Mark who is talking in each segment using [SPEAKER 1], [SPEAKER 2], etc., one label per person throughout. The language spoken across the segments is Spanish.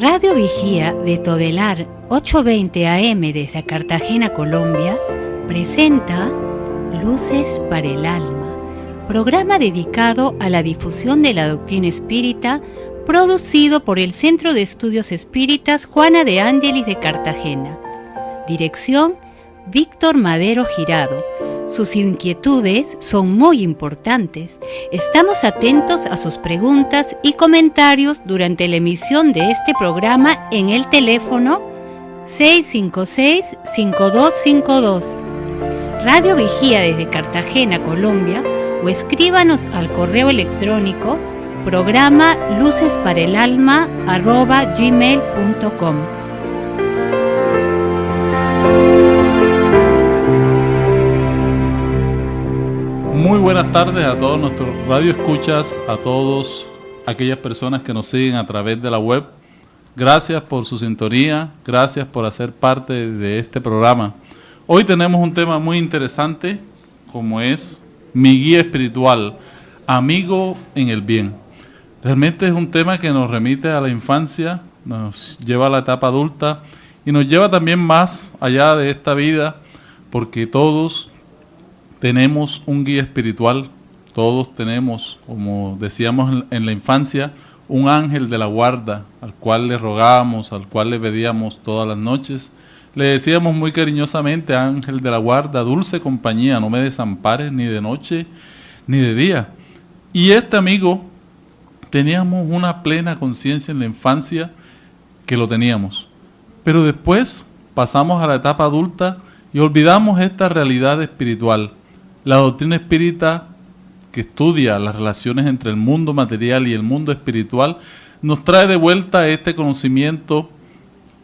[SPEAKER 1] Radio Vigía de Todelar 820 AM desde Cartagena, Colombia, presenta Luces para el Alma, programa dedicado a la difusión de la doctrina espírita, producido por el Centro de Estudios Espíritas Juana de Ángelis de Cartagena. Dirección: Víctor Madero Girado. Sus inquietudes son muy importantes. Estamos atentos a sus preguntas y comentarios durante la emisión de este programa en el teléfono 656-5252. Radio Vigía desde Cartagena, Colombia, o escríbanos al correo electrónico programa lucesparaelalma@gmail.com.
[SPEAKER 2] Muy buenas tardes a todos nuestros radioescuchas, a todos aquellas personas que nos siguen a través de la web. Gracias por su sintonía, gracias por hacer parte de este programa. Hoy tenemos un tema muy interesante, como es mi guía espiritual, amigo en el bien. Realmente es un tema que nos remite a la infancia, nos lleva a la etapa adulta y nos lleva también más allá de esta vida, porque todos tenemos un guía espiritual, todos tenemos, como decíamos en la infancia, un ángel de la guarda al cual le rogábamos, al cual le pedíamos todas las noches. Le decíamos muy cariñosamente: ángel de la guarda, dulce compañía, no me desampares ni de noche ni de día. Y este amigo, teníamos una plena conciencia en la infancia que lo teníamos. Pero después pasamos a la etapa adulta y olvidamos esta realidad espiritual. La doctrina espírita, que estudia las relaciones entre el mundo material y el mundo espiritual, nos trae de vuelta este conocimiento,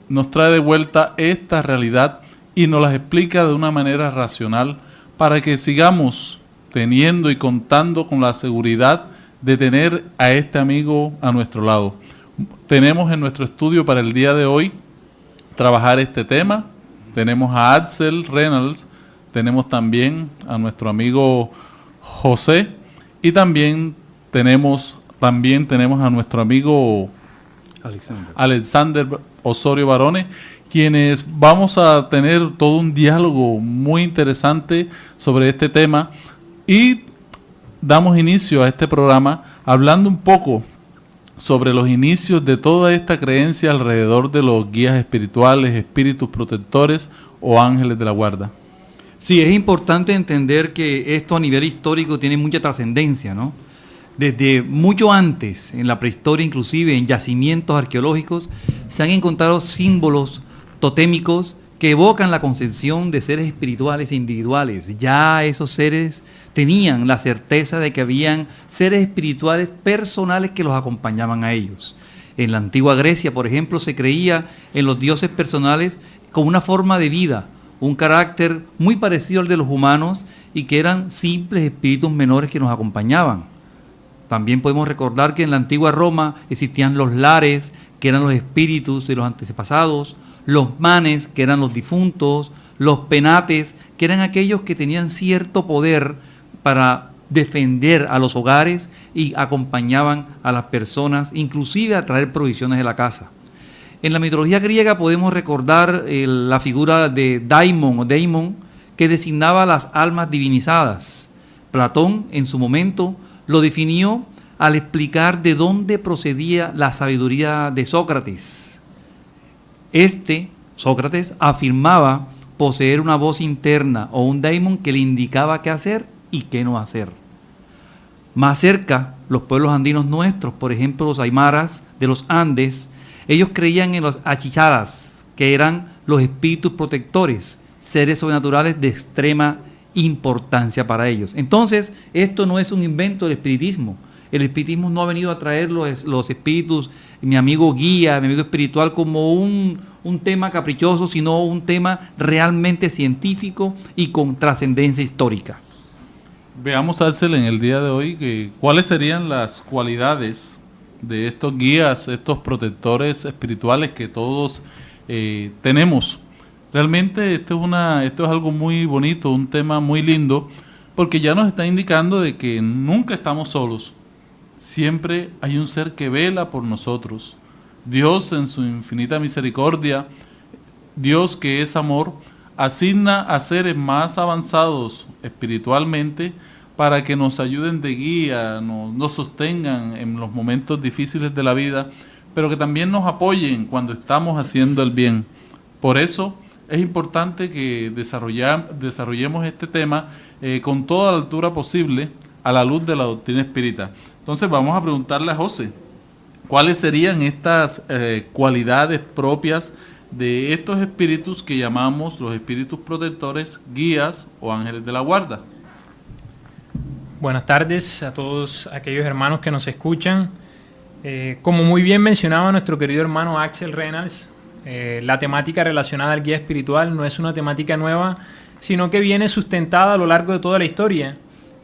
[SPEAKER 2] nos trae de vuelta esta realidad y nos las explica de una manera racional para que sigamos teniendo y contando con la seguridad de tener a este amigo a nuestro lado. Tenemos en nuestro estudio para el día de hoy trabajar este tema. Tenemos a Axel Reynolds, tenemos también a nuestro amigo José y también tenemos a nuestro amigo Alexander Osorio Barone, quienes vamos a tener todo un diálogo muy interesante sobre este tema, y damos inicio a este programa hablando un poco sobre los inicios de toda esta creencia alrededor de los guías espirituales, espíritus protectores o ángeles de la guarda.
[SPEAKER 3] Sí, es importante entender que esto a nivel histórico tiene mucha trascendencia, ¿no? Desde mucho antes, en la prehistoria inclusive, en yacimientos arqueológicos, se han encontrado símbolos totémicos que evocan la concepción de seres espirituales individuales. Ya esos seres tenían la certeza de que habían seres espirituales personales que los acompañaban a ellos. En la antigua Grecia, por ejemplo, se creía en los dioses personales como una forma de vida, un carácter muy parecido al de los humanos, y que eran simples espíritus menores que nos acompañaban. También podemos recordar que en la antigua Roma existían los lares, que eran los espíritus de los antepasados, los manes, que eran los difuntos, los penates, que eran aquellos que tenían cierto poder para defender a los hogares y acompañaban a las personas, inclusive a traer provisiones de la casa. En la mitología griega podemos recordar la figura de Daimon, que designaba las almas divinizadas. Platón, en su momento, lo definió al explicar de dónde procedía la sabiduría de Sócrates. Sócrates, afirmaba poseer una voz interna o un daimon que le indicaba qué hacer y qué no hacer. Más cerca, los pueblos andinos nuestros, por ejemplo los aymaras de los Andes, ellos creían en los achicharas, que eran los espíritus protectores, seres sobrenaturales de extrema importancia para ellos. Entonces, esto no es un invento del espiritismo. El espiritismo no ha venido a traer los espíritus, mi amigo guía, mi amigo espiritual, como un tema caprichoso, sino un tema realmente científico y con trascendencia histórica.
[SPEAKER 2] Veamos, Axel, en el día de hoy, cuáles serían las cualidades de estos guías, estos protectores espirituales que todos tenemos. Realmente esto es algo muy bonito, un tema muy lindo, porque ya nos está indicando de que nunca estamos solos. Siempre hay un ser que vela por nosotros. Dios en su infinita misericordia, Dios que es amor, asigna a seres más avanzados espiritualmente para que nos ayuden de guía, nos sostengan en los momentos difíciles de la vida, pero que también nos apoyen cuando estamos haciendo el bien. Por eso es importante que desarrollemos este tema con toda la altura posible a la luz de la doctrina espírita. Entonces vamos a preguntarle a José, ¿cuáles serían estas cualidades propias de estos espíritus que llamamos los espíritus protectores, guías o ángeles de la guarda?
[SPEAKER 4] Buenas tardes a todos aquellos hermanos que nos escuchan. Como muy bien mencionaba nuestro querido hermano Axel Reynolds, la temática relacionada al guía espiritual no es una temática nueva, sino que viene sustentada a lo largo de toda la historia.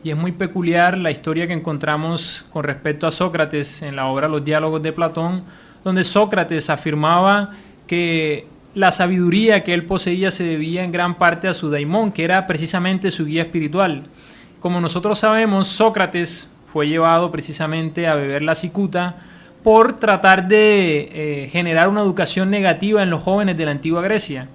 [SPEAKER 4] Y es muy peculiar la historia que encontramos con respecto a Sócrates en la obra Los Diálogos de Platón, donde Sócrates afirmaba que la sabiduría que él poseía se debía en gran parte a su daimón, que era precisamente su guía espiritual. Como nosotros sabemos, Sócrates fue llevado precisamente a beber la cicuta por tratar de generar una educación negativa en los jóvenes de la antigua Grecia.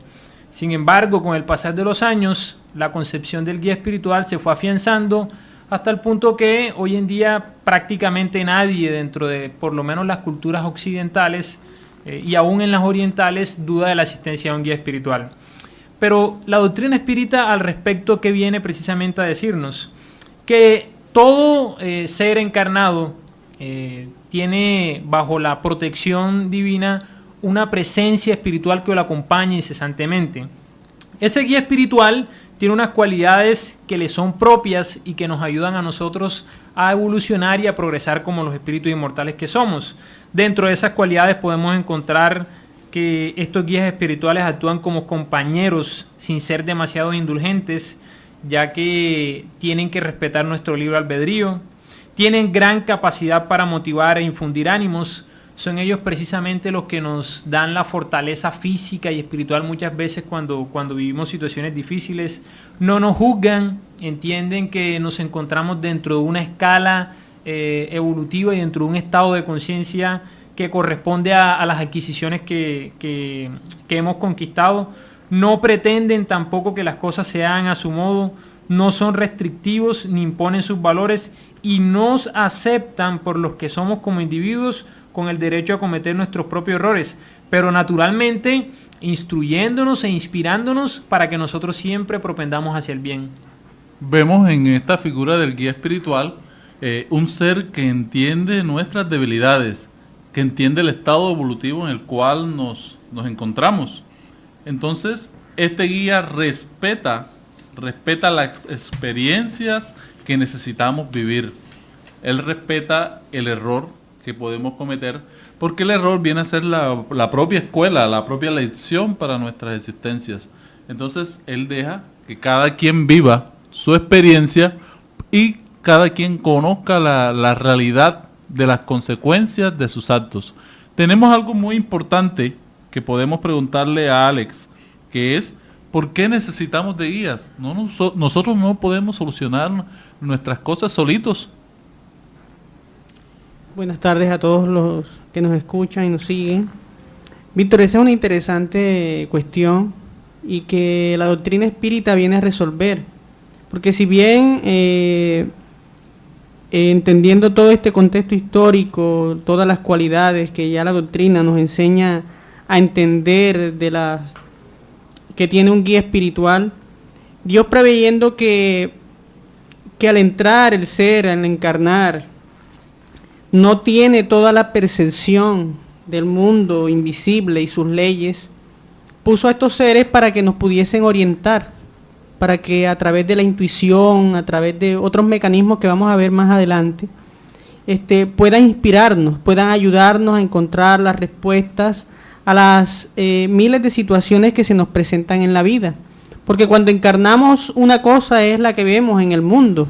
[SPEAKER 4] Sin embargo, con el pasar de los años, la concepción del guía espiritual se fue afianzando hasta el punto que hoy en día prácticamente nadie dentro de por lo menos las culturas occidentales y aún en las orientales duda de la existencia de un guía espiritual. Pero la doctrina espírita al respecto, ¿qué viene precisamente a decirnos? Que todo ser encarnado tiene bajo la protección divina una presencia espiritual que lo acompaña incesantemente. Ese guía espiritual tiene unas cualidades que le son propias y que nos ayudan a nosotros a evolucionar y a progresar como los espíritus inmortales que somos. Dentro de esas cualidades podemos encontrar que estos guías espirituales actúan como compañeros sin ser demasiado indulgentes, ya que tienen que respetar nuestro libre albedrío, tienen gran capacidad para motivar e infundir ánimos. Son ellos precisamente los que nos dan la fortaleza física y espiritual muchas veces cuando vivimos situaciones difíciles. No nos juzgan, entienden que nos encontramos dentro de una escala evolutiva y dentro de un estado de conciencia que corresponde a las adquisiciones que hemos conquistado. No pretenden tampoco que las cosas se hagan a su modo, no son restrictivos ni imponen sus valores y nos aceptan por los que somos como individuos con el derecho a cometer nuestros propios errores, pero naturalmente instruyéndonos e inspirándonos para que nosotros siempre propendamos hacia el bien.
[SPEAKER 2] Vemos en esta figura del guía espiritual un ser que entiende nuestras debilidades, que entiende el estado evolutivo en el cual nos encontramos. Entonces, este guía respeta las experiencias que necesitamos vivir. Él respeta el error que podemos cometer, porque el error viene a ser la propia escuela, la propia lección para nuestras existencias. Entonces, él deja que cada quien viva su experiencia y cada quien conozca la realidad de las consecuencias de sus actos. Tenemos algo muy importante que podemos preguntarle a Alex, que es, ¿por qué necesitamos de guías? Nosotros no podemos solucionar nuestras cosas solitos.
[SPEAKER 5] Buenas tardes a todos los que nos escuchan y nos siguen. Víctor, esa es una interesante cuestión y que la doctrina espírita viene a resolver. Porque si bien entendiendo todo este contexto histórico, todas las cualidades que ya la doctrina nos enseña a entender de las que tiene un guía espiritual, Dios preveyendo que al entrar el ser, al encarnar, no tiene toda la percepción del mundo invisible y sus leyes, puso a estos seres para que nos pudiesen orientar, para que a través de la intuición, a través de otros mecanismos que vamos a ver más adelante, puedan inspirarnos, puedan ayudarnos a encontrar las respuestas a las miles de situaciones que se nos presentan en la vida. Porque cuando encarnamos, una cosa es la que vemos en el mundo,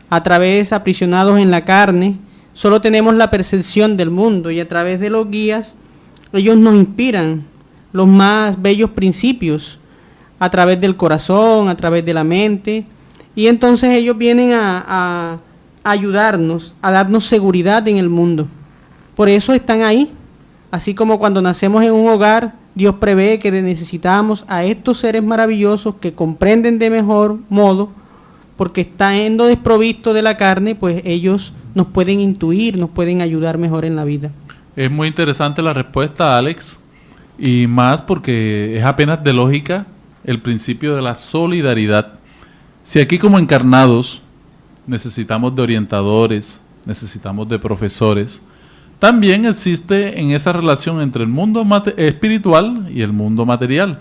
[SPEAKER 5] a través aprisionados en la carne, solo tenemos la percepción del mundo y a través de los guías, ellos nos inspiran los más bellos principios a través del corazón, a través de la mente, y entonces ellos vienen a ayudarnos, a darnos seguridad en el mundo. Por eso están ahí, Así como cuando nacemos en un hogar, Dios prevé que necesitamos a estos seres maravillosos que comprenden de mejor modo, porque estando desprovistos de la carne, pues ellos nos pueden intuir, nos pueden ayudar mejor en la vida.
[SPEAKER 2] Es muy interesante la respuesta, Alex, y más porque es apenas de lógica el principio de la solidaridad. Si aquí como encarnados necesitamos de orientadores, necesitamos de profesores, también existe en esa relación entre el mundo espiritual y el mundo material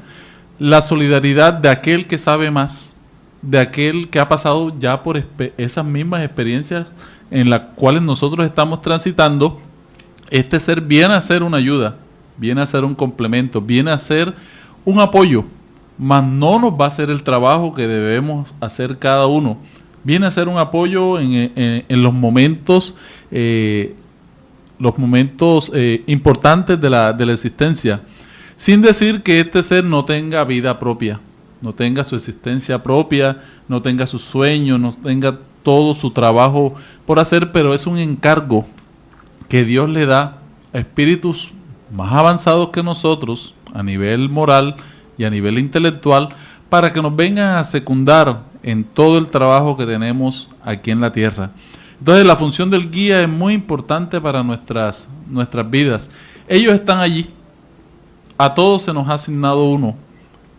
[SPEAKER 2] la solidaridad de aquel que sabe más, de aquel que ha pasado ya por esas mismas experiencias en las cuales nosotros estamos transitando. Este ser viene a ser una ayuda, viene a ser un complemento, viene a ser un apoyo, mas no nos va a hacer el trabajo que debemos hacer cada uno. Viene a ser un apoyo en los momentos importantes de la existencia, sin decir que este ser no tenga vida propia, no tenga su existencia propia, no tenga sus sueños, no tenga todo su trabajo por hacer, pero es un encargo que Dios le da a espíritus más avanzados que nosotros a nivel moral y a nivel intelectual, para que nos vengan a secundar en todo el trabajo que tenemos aquí en la tierra. Entonces la función del guía es muy importante para nuestras vidas. Ellos están allí, a todos se nos ha asignado uno.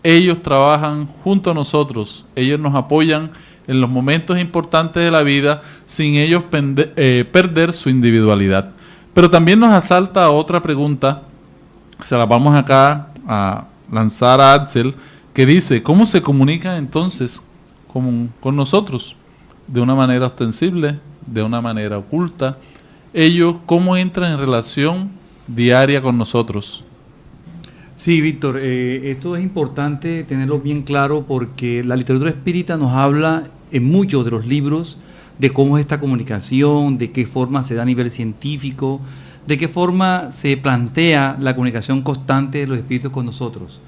[SPEAKER 2] Ellos trabajan junto a nosotros, ellos nos apoyan en los momentos importantes de la vida sin ellos perder su individualidad. Pero también nos asalta otra pregunta, se la vamos acá a lanzar a Axel, que dice, ¿cómo se comunican entonces con nosotros? ¿De una manera ostensible? ¿De una manera oculta? Ellos, ¿cómo entran en relación diaria con nosotros?
[SPEAKER 3] Sí, Víctor, esto es importante tenerlo bien claro porque la literatura espírita nos habla en muchos de los libros de cómo es esta comunicación, de qué forma se da a nivel científico, de qué forma se plantea la comunicación constante de los espíritus con nosotros.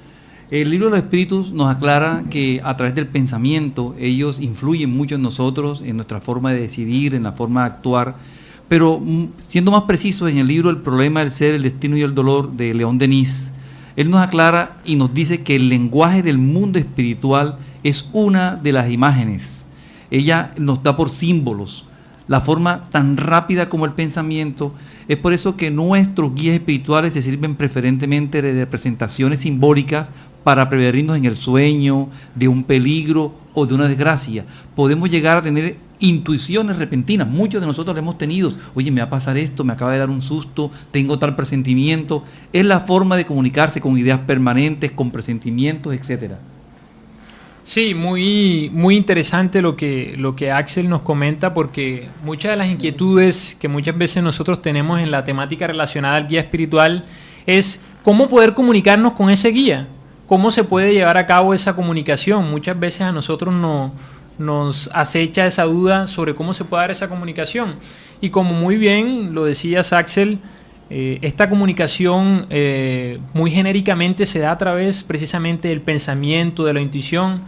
[SPEAKER 3] El libro de los espíritus nos aclara que a través del pensamiento ellos influyen mucho en nosotros, en nuestra forma de decidir, en la forma de actuar, pero siendo más precisos, en el libro El problema del ser, el destino y el dolor de León Denis, él nos aclara y nos dice que el lenguaje del mundo espiritual es una de las imágenes. Ella nos da por símbolos, la forma tan rápida como el pensamiento. Es por eso que nuestros guías espirituales se sirven preferentemente de representaciones simbólicas para prevenirnos en el sueño, de un peligro o de una desgracia. Podemos llegar a tener intuiciones repentinas, muchos de nosotros lo hemos tenido. Oye, me va a pasar esto, me acaba de dar un susto, tengo tal presentimiento. Es la forma de comunicarse con ideas permanentes, con presentimientos, etcétera.
[SPEAKER 4] Sí, muy interesante lo que Axel nos comenta, porque muchas de las inquietudes que muchas veces nosotros tenemos en la temática relacionada al guía espiritual es cómo poder comunicarnos con ese guía, cómo se puede llevar a cabo esa comunicación. Muchas veces a nosotros nos acecha esa duda sobre cómo se puede dar esa comunicación. Y como muy bien lo decías, Axel, esta comunicación muy genéricamente se da a través precisamente del pensamiento, de la intuición.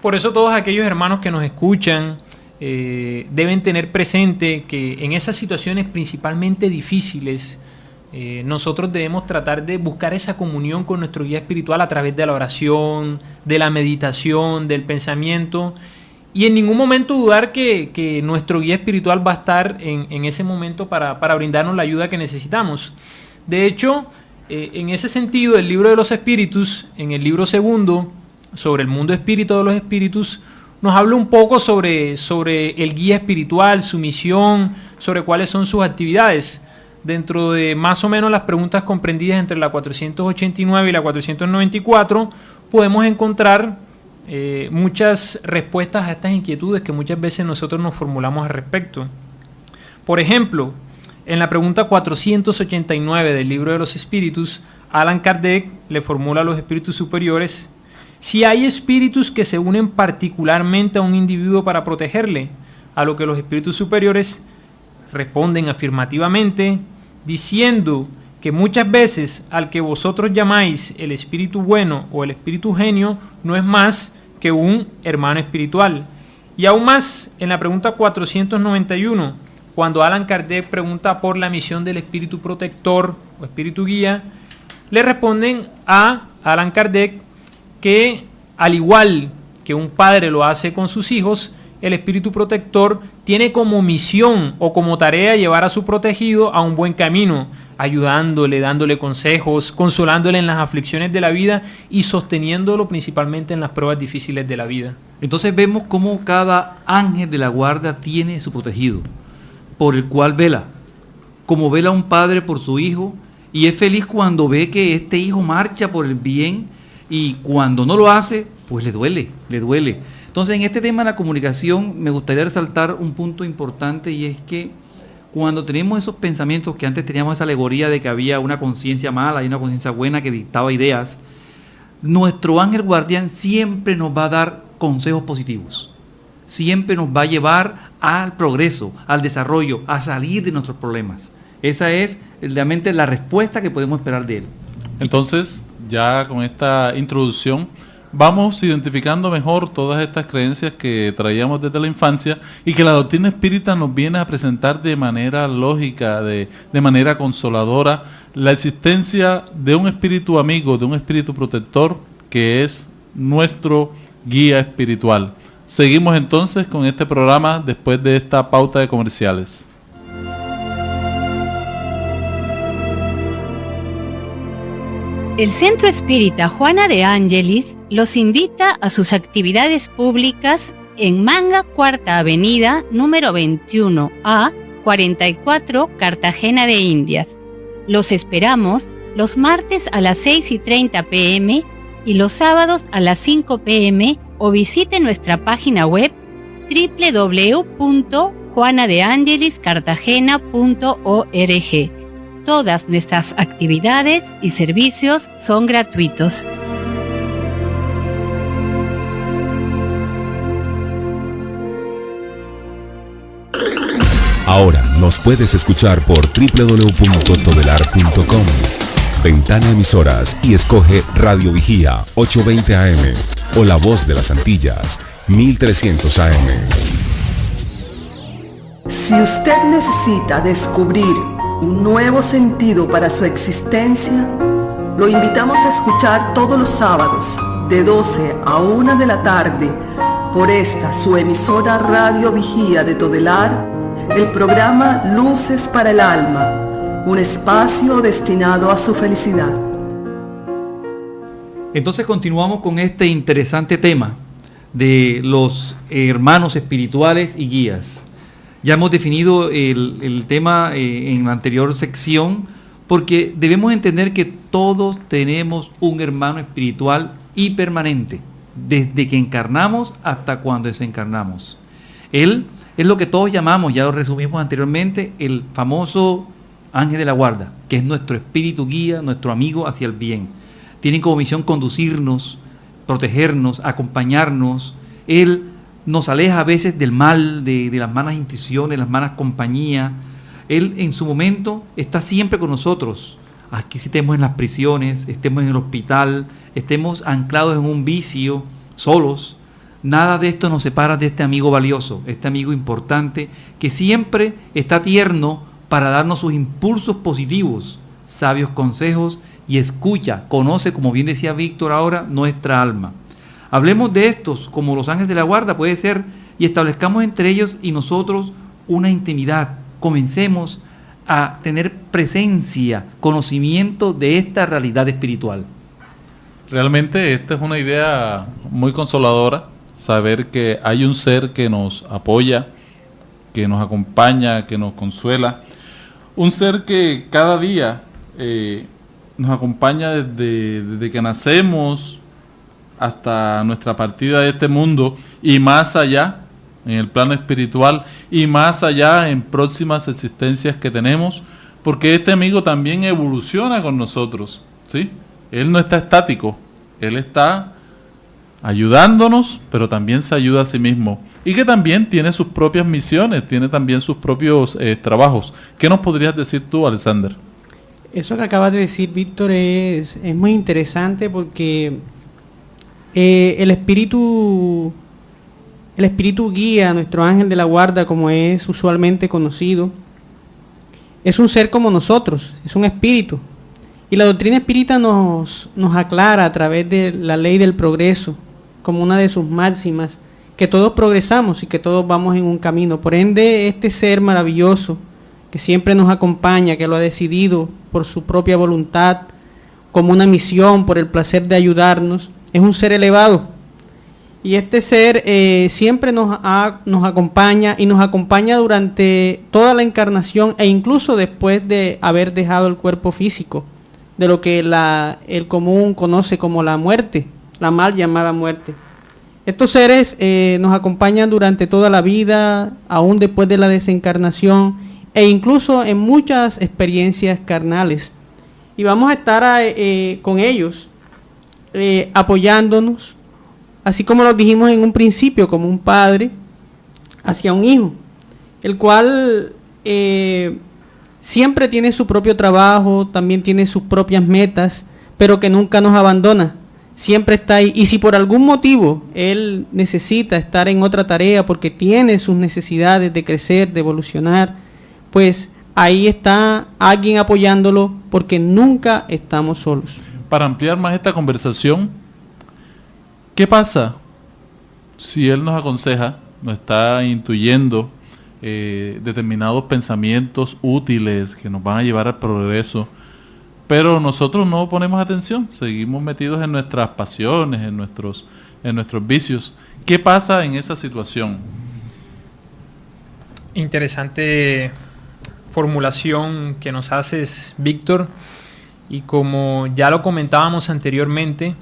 [SPEAKER 4] Por eso todos aquellos hermanos que nos escuchan deben tener presente que en esas situaciones principalmente difíciles, nosotros debemos tratar de buscar esa comunión con nuestro guía espiritual a través de la oración, de la meditación, del pensamiento, y en ningún momento dudar que nuestro guía espiritual va a estar en ese momento para brindarnos la ayuda que necesitamos. De hecho, en ese sentido, el libro de los espíritus, en el libro segundo, sobre el mundo espíritu de los espíritus, nos habla un poco sobre el guía espiritual, su misión, sobre cuáles son sus actividades. Dentro de más o menos las preguntas comprendidas entre la 489 y la 494, podemos encontrar muchas respuestas a estas inquietudes que muchas veces nosotros nos formulamos al respecto. Por ejemplo, en la pregunta 489 del libro de los espíritus, Allan Kardec le formula a los espíritus superiores si hay espíritus que se unen particularmente a un individuo para protegerle, a lo que los espíritus superiores responden afirmativamente, diciendo que muchas veces al que vosotros llamáis el espíritu bueno o el espíritu genio no es más que un hermano espiritual. Y aún más, en la pregunta 491, cuando Allan Kardec pregunta por la misión del espíritu protector o espíritu guía, le responden a Allan Kardec que, al igual que un padre lo hace con sus hijos, el espíritu protector tiene como misión o como tarea llevar a su protegido a un buen camino, ayudándole, dándole consejos, consolándole en las aflicciones de la vida y sosteniéndolo principalmente en las pruebas difíciles de la vida.
[SPEAKER 3] Entonces vemos cómo cada ángel de la guarda tiene su protegido, por el cual vela, como vela un padre por su hijo, y es feliz cuando ve que este hijo marcha por el bien, y cuando no lo hace, pues le duele. Entonces, en este tema de la comunicación me gustaría resaltar un punto importante, y es que cuando tenemos esos pensamientos, que antes teníamos esa alegoría de que había una conciencia mala y una conciencia buena que dictaba ideas, nuestro ángel guardián siempre nos va a dar consejos positivos, siempre nos va a llevar al progreso, al desarrollo, a salir de nuestros problemas. Esa es realmente la respuesta que podemos esperar de él.
[SPEAKER 2] Entonces, ya con esta introducción, vamos identificando mejor todas estas creencias que traíamos desde la infancia y que la doctrina espírita nos viene a presentar de manera lógica, de manera consoladora, la existencia de un espíritu amigo, de un espíritu protector que es nuestro guía espiritual. Seguimos entonces con este programa después de esta pauta de comerciales.
[SPEAKER 1] El Centro Espírita Juana de Ángelis los invita a sus actividades públicas en Manga Cuarta Avenida, número 21A, 44, Cartagena de Indias. Los esperamos los martes a las 6:30 p.m. y los sábados a las 5 p.m. o visite nuestra página web www.juanadeangeliscartagena.org. Todas nuestras actividades y servicios son gratuitos.
[SPEAKER 6] Ahora nos puedes escuchar por www.todelar.com. Ventana Emisoras y escoge Radio Vigía 820 AM o La Voz de las Antillas 1300 AM.
[SPEAKER 7] Si usted necesita descubrir un nuevo sentido para su existencia, lo invitamos a escuchar todos los sábados de 12 a 1 de la tarde por esta su emisora Radio Vigía de Todelar, el programa Luces para el Alma, un espacio destinado a su felicidad.
[SPEAKER 3] Entonces continuamos con este interesante tema de los hermanos espirituales y guías. Ya hemos definido el tema en la anterior sección, porque debemos entender que todos tenemos un hermano espiritual y permanente, desde que encarnamos hasta cuando desencarnamos. Él es lo que todos llamamos, ya lo resumimos anteriormente, el famoso ángel de la guarda, que es nuestro espíritu guía, nuestro amigo hacia el bien. Tiene como misión conducirnos, protegernos, acompañarnos. Él nos aleja a veces del mal, de las malas intuiciones, las malas compañías. Él en su momento está siempre con nosotros. Aquí si estemos en las prisiones, estemos en el hospital, estemos anclados en un vicio, solos. Nada de esto nos separa de este amigo valioso, este amigo importante, que siempre está tierno para darnos sus impulsos positivos, sabios consejos y escucha, conoce, como bien decía Víctor ahora, nuestra alma. Hablemos de estos como los ángeles de la guarda, puede ser, y establezcamos entre ellos y nosotros una intimidad. Comencemos a tener presencia, conocimiento de esta realidad espiritual.
[SPEAKER 2] Realmente esta es una idea muy consoladora, saber que hay un ser que nos apoya, que nos acompaña, que nos consuela. Un ser que cada día nos acompaña desde que nacemos hasta nuestra partida de este mundo y más allá, en el plano espiritual y más allá en próximas existencias que tenemos, porque este amigo también evoluciona con nosotros, ¿sí? Él no está estático, él está ayudándonos, pero también se ayuda a sí mismo y que también tiene sus propias misiones, tiene también sus propios trabajos. ¿Qué nos podrías decir tú, Alexander?
[SPEAKER 5] Eso que acabas de decir, Víctor, es muy interesante porque el espíritu El espíritu guía, nuestro ángel de la guarda, como es usualmente conocido, es un ser como nosotros, es un espíritu. Y la doctrina espírita nos aclara a través de la ley del progreso, como una de sus máximas, que todos progresamos y que todos vamos en un camino. Por ende, este ser maravilloso, que siempre nos acompaña, que lo ha decidido por su propia voluntad, como una misión, por el placer de ayudarnos, es un ser elevado. Y este ser siempre nos acompaña y nos acompaña durante toda la encarnación e incluso después de haber dejado el cuerpo físico, de lo que el común conoce como la muerte, la mal llamada muerte. Estos seres nos acompañan durante toda la vida, aún después de la desencarnación e incluso en muchas experiencias carnales. Y vamos a estar con ellos, apoyándonos, así como lo dijimos en un principio, como un padre hacia un hijo, el cual siempre tiene su propio trabajo, también tiene sus propias metas, pero que nunca nos abandona, siempre está ahí. Y si por algún motivo él necesita estar en otra tarea porque tiene sus necesidades de crecer, de evolucionar, pues ahí está alguien apoyándolo, porque nunca estamos solos.
[SPEAKER 2] Para ampliar más esta conversación, ¿qué pasa si él nos aconseja, nos está intuyendo determinados pensamientos útiles que nos van a llevar al progreso, pero nosotros no ponemos atención, seguimos metidos en nuestras pasiones, en nuestros vicios? ¿Qué pasa en esa situación?
[SPEAKER 4] Interesante formulación que nos haces, Víctor, y como ya lo comentábamos anteriormente,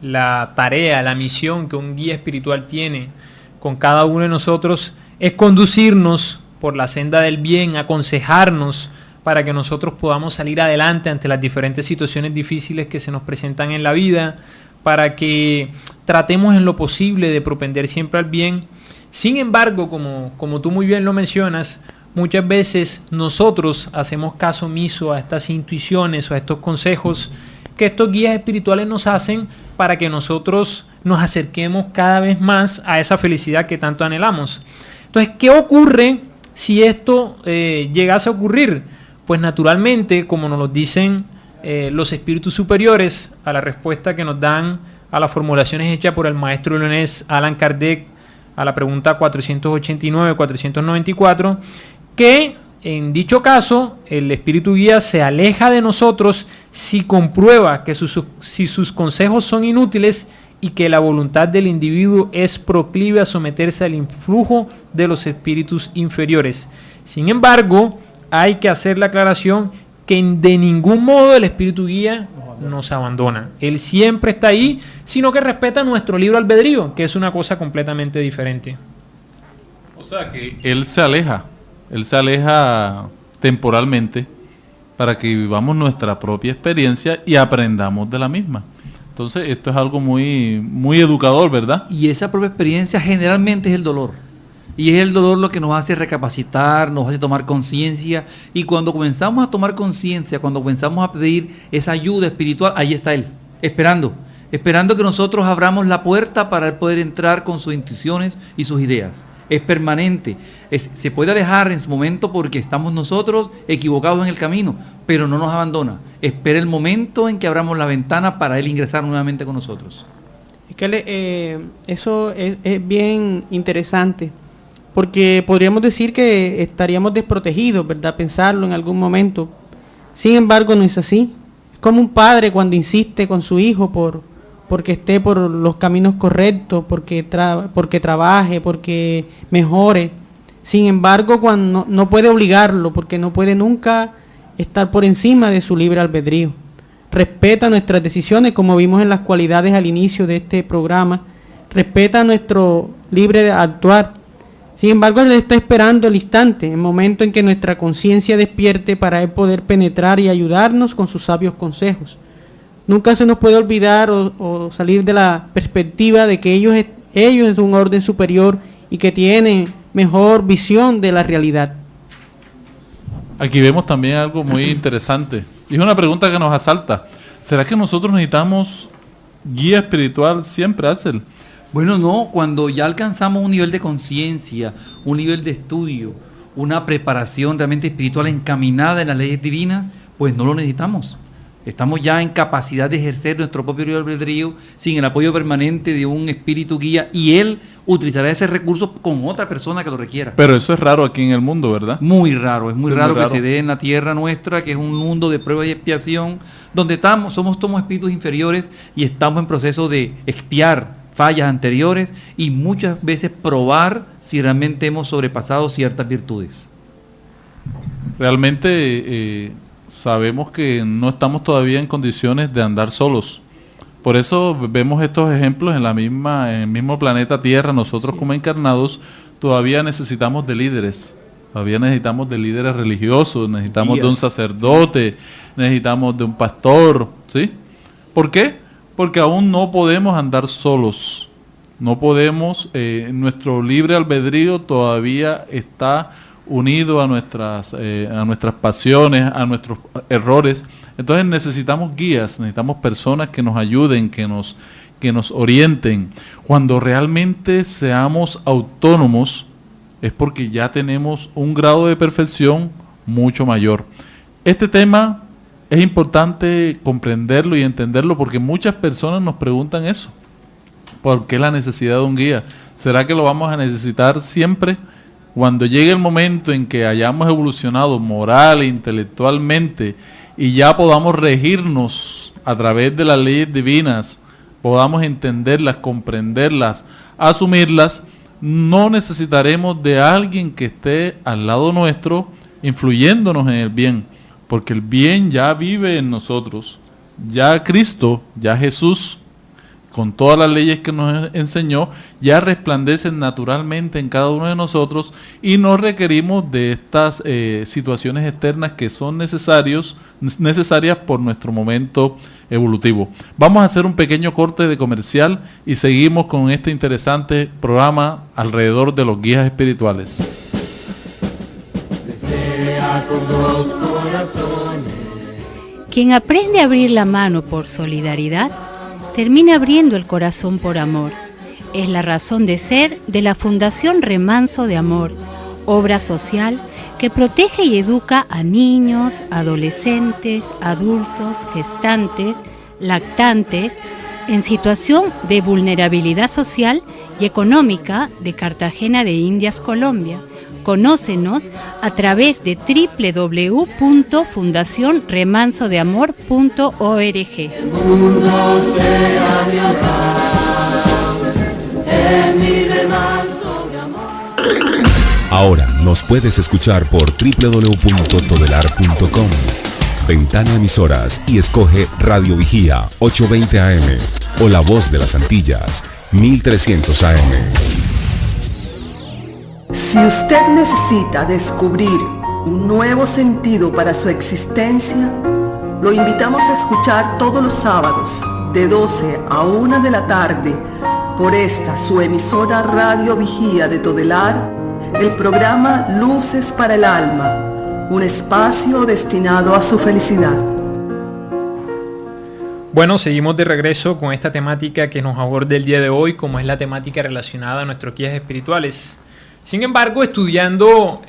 [SPEAKER 4] la tarea, la misión que un guía espiritual tiene con cada uno de nosotros es conducirnos por la senda del bien, aconsejarnos para que nosotros podamos salir adelante ante las diferentes situaciones difíciles que se nos presentan en la vida, para que tratemos en lo posible de propender siempre al bien. Sin embargo, como tú muy bien lo mencionas, muchas veces nosotros hacemos caso omiso a estas intuiciones o a estos consejos que estos guías espirituales nos hacen para que nosotros nos acerquemos cada vez más a esa felicidad que tanto anhelamos. Entonces, ¿qué ocurre si esto llegase a ocurrir? Pues naturalmente, como nos lo dicen los espíritus superiores, a la respuesta que nos dan a las formulaciones hechas por el maestro leonés Allan Kardec, a la pregunta 489-494, que en dicho caso el espíritu guía se aleja de nosotros si comprueba que si sus consejos son inútiles y que la voluntad del individuo es proclive a someterse al influjo de los espíritus inferiores. Sin embargo, hay que hacer la aclaración que de ningún modo el espíritu guía nos abandona. Él siempre está ahí, sino que respeta nuestro libre albedrío, que es una cosa completamente diferente.
[SPEAKER 2] O sea que él se aleja temporalmente para que vivamos nuestra propia experiencia y aprendamos de la misma. Entonces esto es algo muy, muy educador, ¿verdad?
[SPEAKER 3] Y esa propia experiencia generalmente es el dolor. Y es el dolor lo que nos hace recapacitar, nos hace tomar conciencia. Y cuando comenzamos a tomar conciencia, cuando comenzamos a pedir esa ayuda espiritual, ahí está Él, esperando que nosotros abramos la puerta para Él poder entrar con sus intuiciones y sus ideas. Es permanente. Se puede alejar en su momento porque estamos nosotros equivocados en el camino, pero no nos abandona. Espera el momento en que abramos la ventana para Él ingresar nuevamente con nosotros.
[SPEAKER 5] Es que eso es bien interesante, porque podríamos decir que estaríamos desprotegidos, ¿verdad? Pensarlo en algún momento. Sin embargo, no es así. Es como un padre cuando insiste con su hijo porque esté por los caminos correctos, porque trabaje, porque mejore. Sin embargo, cuando no puede obligarlo, porque no puede nunca estar por encima de su libre albedrío. Respeta nuestras decisiones, como vimos en las cualidades al inicio de este programa. Respeta nuestro libre actuar. Sin embargo, Él está esperando el instante, el momento en que nuestra conciencia despierte para Él poder penetrar y ayudarnos con sus sabios consejos. Nunca se nos puede olvidar o salir de la perspectiva de que ellos es un orden superior y que tienen mejor visión de la realidad.
[SPEAKER 2] Aquí vemos también algo muy interesante. Y es una pregunta que nos asalta. ¿Será que nosotros necesitamos guía espiritual siempre, Axel?
[SPEAKER 3] Bueno, no, cuando ya alcanzamos un nivel de conciencia, un nivel de estudio, una preparación realmente espiritual encaminada en las leyes divinas, pues no lo necesitamos. Estamos ya en capacidad de ejercer nuestro propio libre albedrío sin el apoyo permanente de un espíritu guía, y él utilizará ese recurso con otra persona que lo requiera.
[SPEAKER 2] Pero eso es raro aquí en el mundo, ¿verdad?
[SPEAKER 3] Muy raro, es muy
[SPEAKER 2] Sí,
[SPEAKER 3] raro
[SPEAKER 2] muy
[SPEAKER 3] que
[SPEAKER 2] raro.
[SPEAKER 3] se dé en la tierra nuestra, que es un mundo de prueba y expiación, donde somos espíritus inferiores y estamos en proceso de expiar fallas anteriores y muchas veces probar si realmente hemos sobrepasado ciertas virtudes.
[SPEAKER 2] Realmente sabemos que no estamos todavía en condiciones de andar solos. Por eso vemos estos ejemplos en el mismo planeta Tierra. Nosotros como encarnados todavía necesitamos de líderes. Todavía necesitamos de líderes religiosos, necesitamos de un sacerdote, necesitamos de un pastor, ¿sí? ¿Por qué? Porque aún no podemos andar solos. No podemos, nuestro libre albedrío todavía está unido a nuestras pasiones, a nuestros errores. Entonces necesitamos guías, necesitamos personas que nos ayuden, que nos orienten. Cuando realmente seamos autónomos, es porque ya tenemos un grado de perfección mucho mayor. Este tema es importante comprenderlo y entenderlo, porque muchas personas nos preguntan eso. ¿Por qué la necesidad de un guía? ¿Será que lo vamos a necesitar siempre? Cuando llegue el momento en que hayamos evolucionado moral e intelectualmente y ya podamos regirnos a través de las leyes divinas, podamos entenderlas, comprenderlas, asumirlas, no necesitaremos de alguien que esté al lado nuestro influyéndonos en el bien, porque el bien ya vive en nosotros. Ya Cristo, ya Jesús, con todas las leyes que nos enseñó, ya resplandecen naturalmente en cada uno de nosotros, y no requerimos de estas situaciones externas que son necesarias por nuestro momento evolutivo. Vamos a hacer un pequeño corte de comercial y seguimos con este interesante programa alrededor de los guías espirituales.
[SPEAKER 1] Quien aprende a abrir la mano por solidaridad, termina abriendo el corazón por amor. Es la razón de ser de la Fundación Remanso de Amor, obra social que protege y educa a niños, adolescentes, adultos, gestantes, lactantes, en situación de vulnerabilidad social y económica de Cartagena de Indias, Colombia. Conócenos a través de www.fundacionremansodeamor.org.
[SPEAKER 6] Ahora nos puedes escuchar por www.todelar.com. Ventana Emisoras y escoge Radio Vigía 820 AM o La Voz de las Antillas 1300 AM.
[SPEAKER 7] Si usted necesita descubrir un nuevo sentido para su existencia, lo invitamos a escuchar todos los sábados de 12 a 1 de la tarde por esta su emisora Radio Vigía de Todelar, el programa Luces para el Alma, un espacio destinado a su felicidad.
[SPEAKER 4] Bueno, seguimos de regreso con esta temática que nos aborda el día de hoy, como es la temática relacionada a nuestros guías espirituales. Sin embargo, estudiando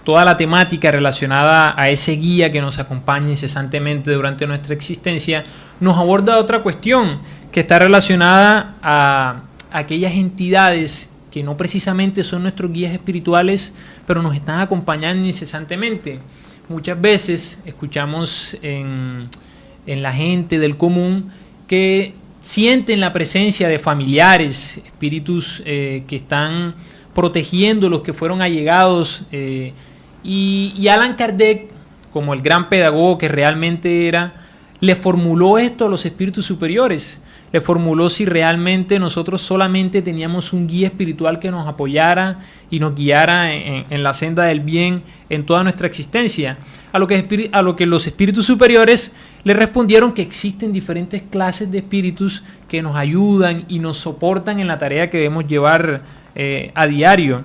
[SPEAKER 4] toda la temática relacionada a ese guía que nos acompaña incesantemente durante nuestra existencia, nos aborda otra cuestión que está relacionada a aquellas entidades que no precisamente son nuestros guías espirituales, pero nos están acompañando incesantemente. Muchas veces escuchamos en la gente del común que sienten la presencia de familiares, espíritus que están protegiendo los que fueron allegados, y Allan Kardec, como el gran pedagogo que realmente era, le formuló esto a los espíritus superiores. Le formuló si realmente nosotros solamente teníamos un guía espiritual que nos apoyara y nos guiara en la senda del bien en toda nuestra existencia. A lo que los espíritus superiores le respondieron que existen diferentes clases de espíritus que nos ayudan y nos soportan en la tarea que debemos llevar a diario.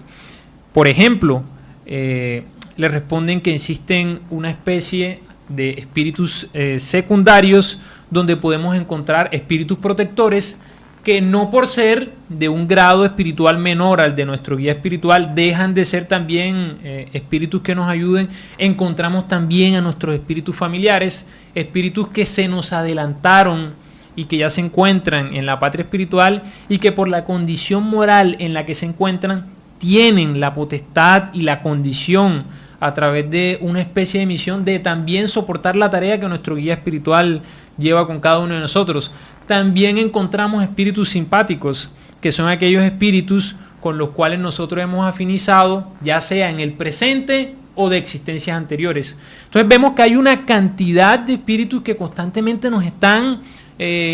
[SPEAKER 4] Por ejemplo, le responden que existen una especie de espíritus secundarios donde podemos encontrar espíritus protectores que no por ser de un grado espiritual menor al de nuestro guía espiritual, dejan de ser también espíritus que nos ayuden. Encontramos también a nuestros espíritus familiares, espíritus que se nos adelantaron y que ya se encuentran en la patria espiritual y que por la condición moral en la que se encuentran, tienen la potestad y la condición a través de una especie de misión de también soportar la tarea que nuestro guía espiritual lleva con cada uno de nosotros. También encontramos espíritus simpáticos, que son aquellos espíritus con los cuales nosotros hemos afinizado, ya sea en el presente o de existencias anteriores. Entonces vemos que hay una cantidad de espíritus que constantemente nos están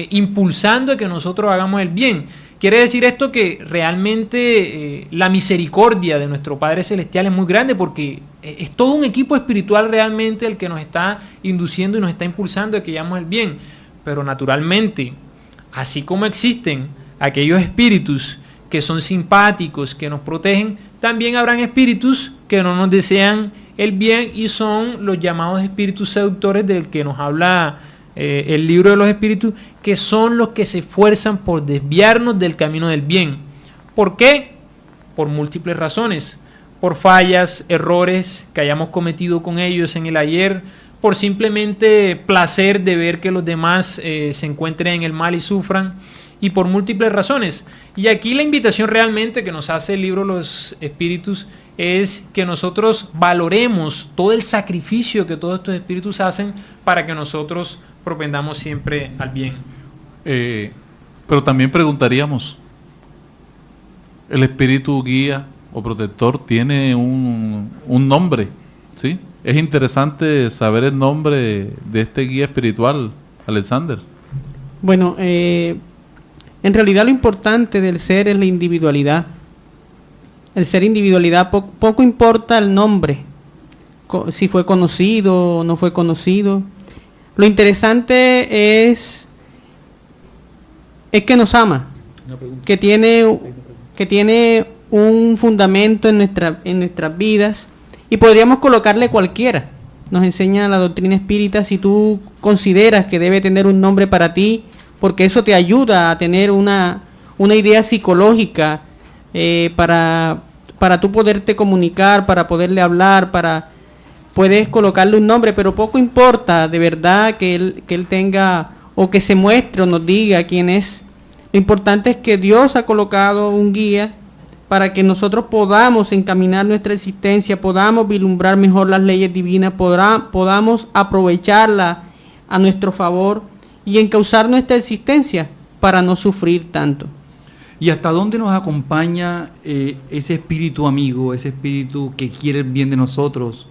[SPEAKER 4] impulsando a que nosotros hagamos el bien. Quiere decir esto que realmente la misericordia de nuestro Padre Celestial es muy grande, porque es todo un equipo espiritual realmente el que nos está induciendo y nos está impulsando a que hagamos el bien. Pero naturalmente, así como existen aquellos espíritus que son simpáticos, que nos protegen, también habrán espíritus que no nos desean el bien y son los llamados espíritus seductores del que nos habla el libro de los espíritus, que son los que se esfuerzan por desviarnos del camino del bien. ¿Por qué? Por múltiples razones, por fallas, errores que hayamos cometido con ellos en el ayer, por simplemente placer de ver que los demás se encuentren en el mal y sufran, y por múltiples razones. Y aquí la invitación realmente que nos hace el libro de los espíritus es que nosotros valoremos todo el sacrificio que todos estos espíritus hacen para que nosotros propendamos siempre al bien.
[SPEAKER 2] Pero también preguntaríamos, ¿el espíritu guía o protector tiene un nombre? ¿Sí? Es interesante saber el nombre de este guía espiritual, Alexander.
[SPEAKER 5] Bueno, en realidad lo importante del ser es la individualidad. El ser individualidad, poco importa el nombre, si fue conocido o no fue conocido. Lo interesante es que nos ama, que tiene un fundamento en nuestras vidas, y podríamos colocarle cualquiera. Nos enseña la doctrina espírita, si tú consideras que debe tener un nombre para ti, porque eso te ayuda a tener una idea psicológica para tú poderte comunicar, para poderle hablar, puedes colocarle un nombre, pero poco importa de verdad que él tenga, o que se muestre o nos diga quién es. Lo importante es que Dios ha colocado un guía para que nosotros podamos encaminar nuestra existencia, podamos vislumbrar mejor las leyes divinas, podamos aprovecharlas a nuestro favor y encauzar nuestra existencia para no sufrir tanto.
[SPEAKER 3] ¿Y hasta dónde nos acompaña ese espíritu amigo, ese espíritu que quiere el bien de nosotros?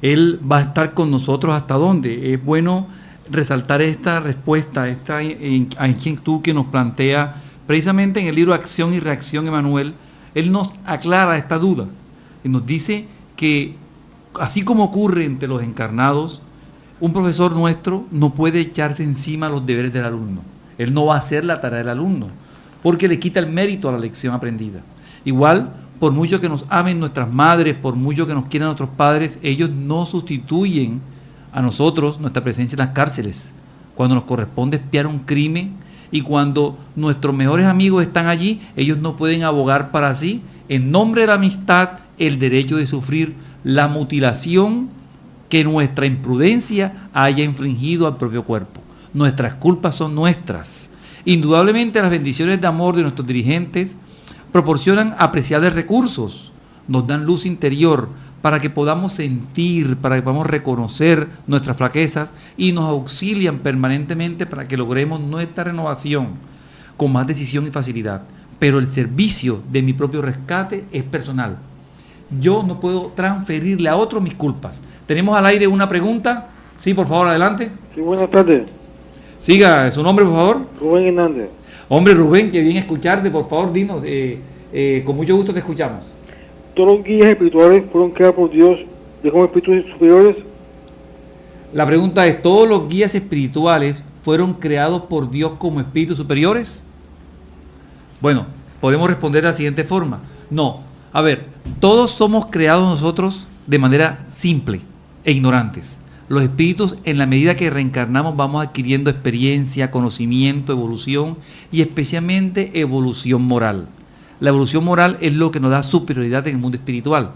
[SPEAKER 3] Él va a estar con nosotros hasta dónde. Es bueno resaltar esta respuesta, esta inquietud que nos plantea precisamente en el libro Acción y Reacción Emmanuel. Él nos aclara esta duda y nos dice que así como ocurre entre los encarnados, un profesor nuestro no puede echarse encima los deberes del alumno. Él no va a hacer la tarea del alumno porque le quita el mérito a la lección aprendida. Igual, por mucho que nos amen nuestras madres, por mucho que nos quieran nuestros padres, ellos no sustituyen a nosotros nuestra presencia en las cárceles, cuando nos corresponde expiar un crimen. Y cuando nuestros mejores amigos están allí, ellos no pueden abogar para sí, en nombre de la amistad, el derecho de sufrir la mutilación que nuestra imprudencia haya infligido al propio cuerpo. Nuestras culpas son nuestras. Indudablemente las bendiciones de amor de nuestros dirigentes proporcionan apreciables recursos, nos dan luz interior para que podamos sentir, para que podamos reconocer nuestras flaquezas, y nos auxilian permanentemente para que logremos nuestra renovación con más decisión y facilidad. Pero el servicio de mi propio rescate es personal. Yo no puedo transferirle a otros mis culpas. Tenemos al aire una pregunta. Sí, por favor, adelante.
[SPEAKER 8] Sí, buenas tardes.
[SPEAKER 3] Siga, su nombre, por favor.
[SPEAKER 8] Rubén Hernández.
[SPEAKER 3] Hombre, Rubén, qué bien escucharte. Por favor, dinos, con mucho gusto te escuchamos.
[SPEAKER 8] ¿Todos los guías espirituales fueron creados por Dios como espíritus superiores?
[SPEAKER 3] La pregunta es, ¿todos los guías espirituales fueron creados por Dios como espíritus superiores? Bueno, podemos responder de la siguiente forma. No. A ver, todos somos creados nosotros de manera simple e ignorantes. Los espíritus, en la medida que reencarnamos, vamos adquiriendo experiencia, conocimiento, evolución y especialmente evolución moral. La evolución moral es lo que nos da superioridad en el mundo espiritual.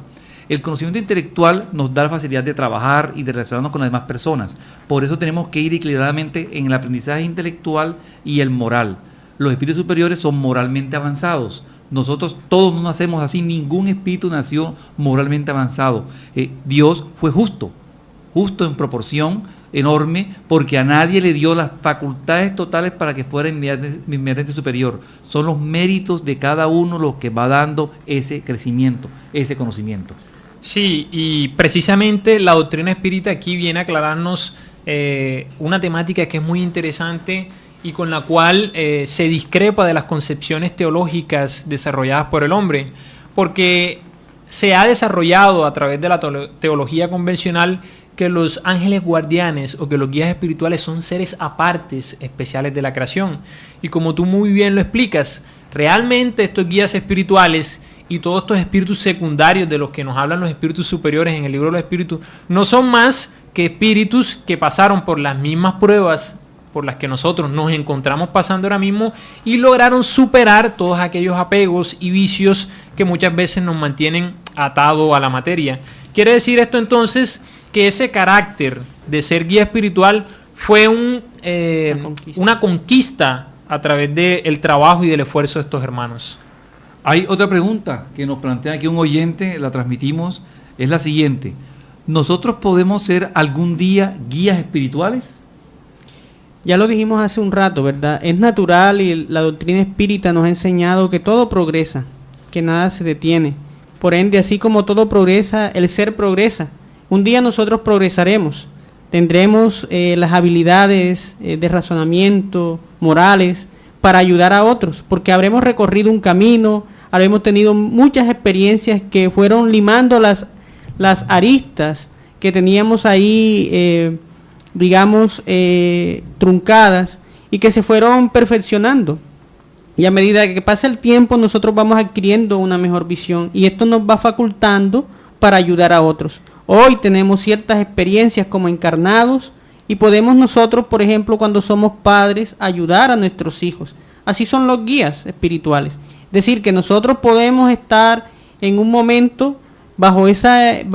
[SPEAKER 3] El conocimiento intelectual nos da la facilidad de trabajar y de relacionarnos con las demás personas. Por eso tenemos que ir equilibradamente en el aprendizaje intelectual y el moral. Los espíritus superiores son moralmente avanzados. Nosotros todos no nacemos así, ningún espíritu nació moralmente avanzado. Dios fue justo en proporción enorme, porque a nadie le dio las facultades totales para que fuera inmediatamente superior. Son los méritos de cada uno los que va dando ese crecimiento, ese conocimiento.
[SPEAKER 4] Sí, y precisamente la doctrina espírita aquí viene a aclararnos una temática que es muy interesante y con la cual se discrepa de las concepciones teológicas desarrolladas por el hombre, porque se ha desarrollado a través de la teología convencional que los ángeles guardianes o que los guías espirituales son seres apartes, especiales de la creación. Y como tú muy bien lo explicas, realmente estos guías espirituales y todos estos espíritus secundarios de los que nos hablan los espíritus superiores en el libro de los espíritus, no son más que espíritus que pasaron por las mismas pruebas por las que nosotros nos encontramos pasando ahora mismo y lograron superar todos aquellos apegos y vicios que muchas veces nos mantienen atados a la materia. Quiere decir esto entonces que ese carácter de ser guía espiritual fue una conquista a través del trabajo y del esfuerzo de estos hermanos.
[SPEAKER 3] Hay otra pregunta que nos plantea aquí un oyente, la transmitimos, es la siguiente: ¿nosotros podemos ser algún día guías espirituales?
[SPEAKER 5] Ya lo dijimos hace un rato, ¿verdad? Es natural y la doctrina espírita nos ha enseñado que todo progresa, que nada se detiene. Por ende, así como todo progresa, el ser progresa. Un día nosotros progresaremos, tendremos las habilidades de razonamiento, morales, para ayudar a otros, porque habremos recorrido un camino, habremos tenido muchas experiencias que fueron limando las aristas que teníamos ahí, truncadas, y que se fueron perfeccionando. Y a medida que pasa el tiempo, nosotros vamos adquiriendo una mejor visión, y esto nos va facultando para ayudar a otros. Hoy tenemos ciertas experiencias como encarnados y podemos nosotros, por ejemplo, cuando somos padres, ayudar a nuestros hijos. Así son los guías espirituales. Es decir, que nosotros podemos estar en un momento bajo ese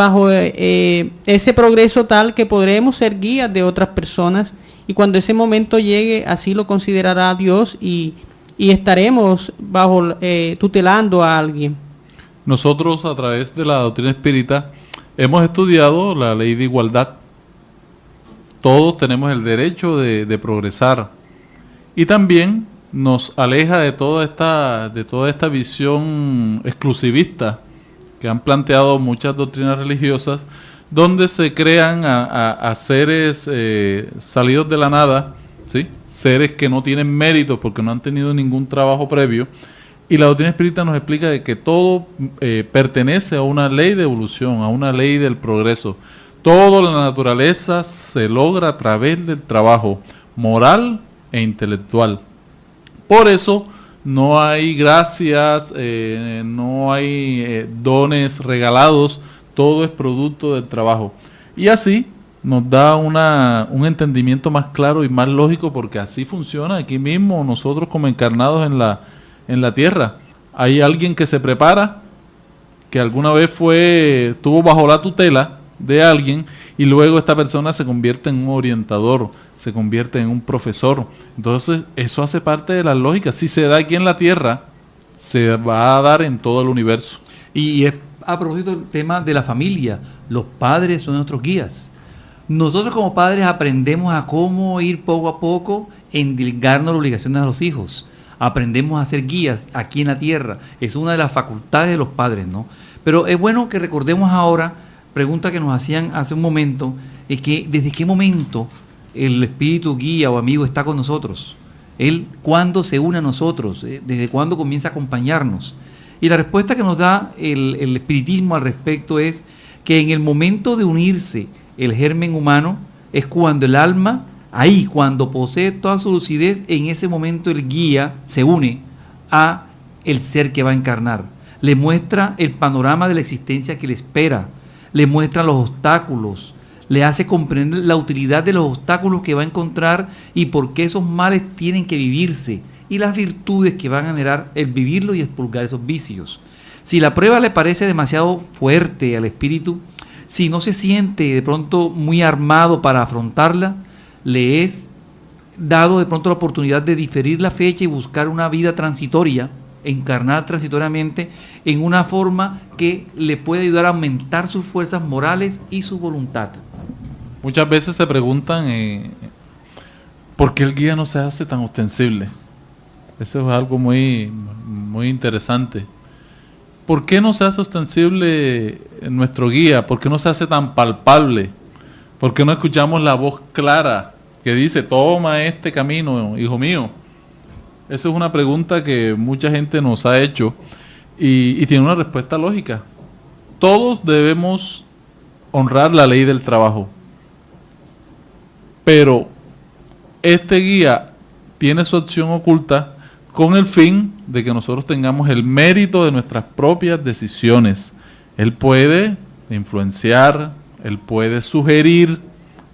[SPEAKER 5] progreso tal que podremos ser guías de otras personas, y cuando ese momento llegue, así lo considerará Dios y estaremos tutelando a alguien.
[SPEAKER 2] Nosotros, a través de la doctrina espírita, hemos estudiado la ley de igualdad. Todos tenemos el derecho de progresar, y también nos aleja de toda esta visión exclusivista que han planteado muchas doctrinas religiosas, donde se crean a seres salidos de la nada, ¿sí? Seres que no tienen mérito porque no han tenido ningún trabajo previo. Y la doctrina espírita nos explica de que todo pertenece a una ley de evolución, a una ley del progreso. Toda la naturaleza se logra a través del trabajo moral e intelectual. Por eso no hay gracias, no hay dones regalados, todo es producto del trabajo. Y así nos da un entendimiento más claro y más lógico, porque así funciona aquí mismo nosotros como encarnados en la tierra. Hay alguien que se prepara, que alguna vez estuvo bajo la tutela de alguien, y luego esta persona se convierte en un orientador, se convierte en un profesor. Entonces eso hace parte de la lógica. Si se da aquí en la tierra, se va a dar en todo el universo.
[SPEAKER 3] Y es a propósito del tema de la familia. Los padres son nuestros guías. Nosotros como padres aprendemos a cómo ir poco a poco endilgarnos las obligaciones a los hijos. Aprendemos a ser guías aquí en la tierra. Es una de las facultades de los padres, ¿no? Pero es bueno que recordemos ahora, pregunta que nos hacían hace un momento, es que desde qué momento el espíritu guía o amigo está con nosotros. Él, ¿cuándo se une a nosotros? ¿Desde cuándo comienza a acompañarnos? Y la respuesta que nos da el espiritismo al respecto es que en el momento de unirse el germen humano es cuando el alma, ahí cuando posee toda su lucidez, en ese momento el guía se une a el ser que va a encarnar. Le muestra el panorama de la existencia que le espera, le muestra los obstáculos, le hace comprender la utilidad de los obstáculos que va a encontrar y por qué esos males tienen que vivirse y las virtudes que van a generar el vivirlo y expurgar esos vicios. Si la prueba le parece demasiado fuerte al espíritu, si no se siente de pronto muy armado para afrontarla, le es dado de pronto la oportunidad de diferir la fecha y buscar una vida transitoria, encarnar transitoriamente en una forma que le puede ayudar a aumentar sus fuerzas morales y su voluntad.
[SPEAKER 2] Muchas veces se preguntan ¿por qué el guía no se hace tan ostensible? Eso es algo muy, muy interesante. ¿Por qué no se hace ostensible nuestro guía? ¿Por qué no se hace tan palpable? ¿Por qué no escuchamos la voz clara que dice, toma este camino, hijo mío? Esa es una pregunta que mucha gente nos ha hecho y tiene una respuesta lógica. Todos debemos honrar la ley del trabajo. Pero este guía tiene su acción oculta con el fin de que nosotros tengamos el mérito de nuestras propias decisiones. Él puede influenciar, él puede sugerir,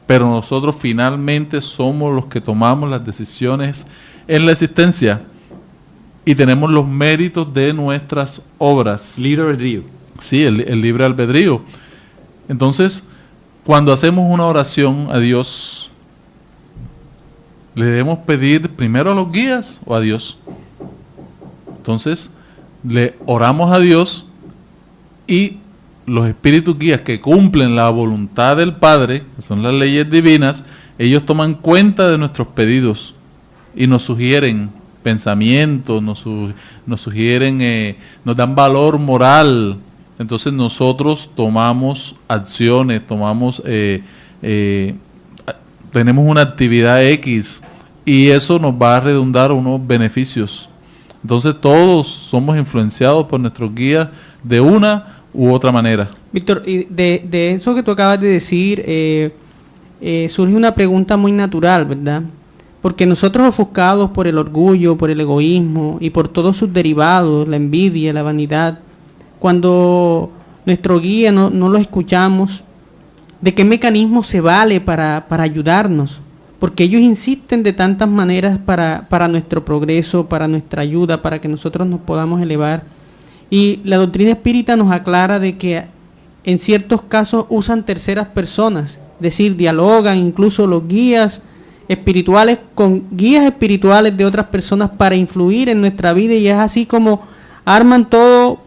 [SPEAKER 2] pero nosotros finalmente somos los que tomamos las decisiones en la existencia y tenemos los méritos de nuestras obras.
[SPEAKER 3] Libre albedrío.
[SPEAKER 2] Sí, el libre albedrío. Entonces, cuando hacemos una oración a Dios, ¿le debemos pedir primero a los guías o a Dios? Entonces, le oramos a Dios y los espíritus guías que cumplen la voluntad del Padre, que son las leyes divinas, ellos toman cuenta de nuestros pedidos y nos sugieren pensamientos, nos sugieren, nos dan valor moral. Entonces nosotros tomamos acciones, tenemos una actividad X y eso nos va a redundar unos beneficios. Entonces todos somos influenciados por nuestros guías de una u otra manera.
[SPEAKER 5] Víctor, y de eso que tú acabas de decir, surge una pregunta muy natural, ¿verdad? Porque nosotros, ofuscados por el orgullo, por el egoísmo y por todos sus derivados, la envidia, la vanidad, cuando nuestro guía no lo escuchamos, ¿de qué mecanismo se vale para ayudarnos? Porque ellos insisten de tantas maneras para nuestro progreso, para nuestra ayuda, para que nosotros nos podamos elevar. Y la doctrina espírita nos aclara de que en ciertos casos usan terceras personas, es decir, dialogan incluso los guías espirituales con guías espirituales de otras personas para influir en nuestra vida, y es así como arman todo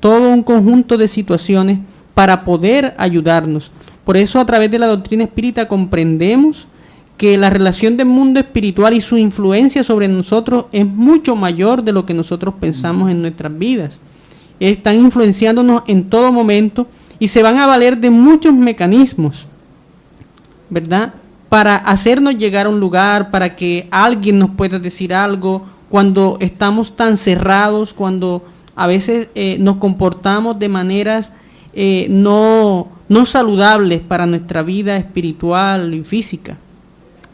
[SPEAKER 5] un conjunto de situaciones para poder ayudarnos. Por eso, a través de la doctrina espírita comprendemos que la relación del mundo espiritual y su influencia sobre nosotros es mucho mayor de lo que nosotros pensamos en nuestras vidas. Están influenciándonos en todo momento y se van a valer de muchos mecanismos, ¿verdad?, para hacernos llegar a un lugar, para que alguien nos pueda decir algo, cuando estamos tan cerrados, cuando a veces nos comportamos de maneras no saludables para nuestra vida espiritual y física.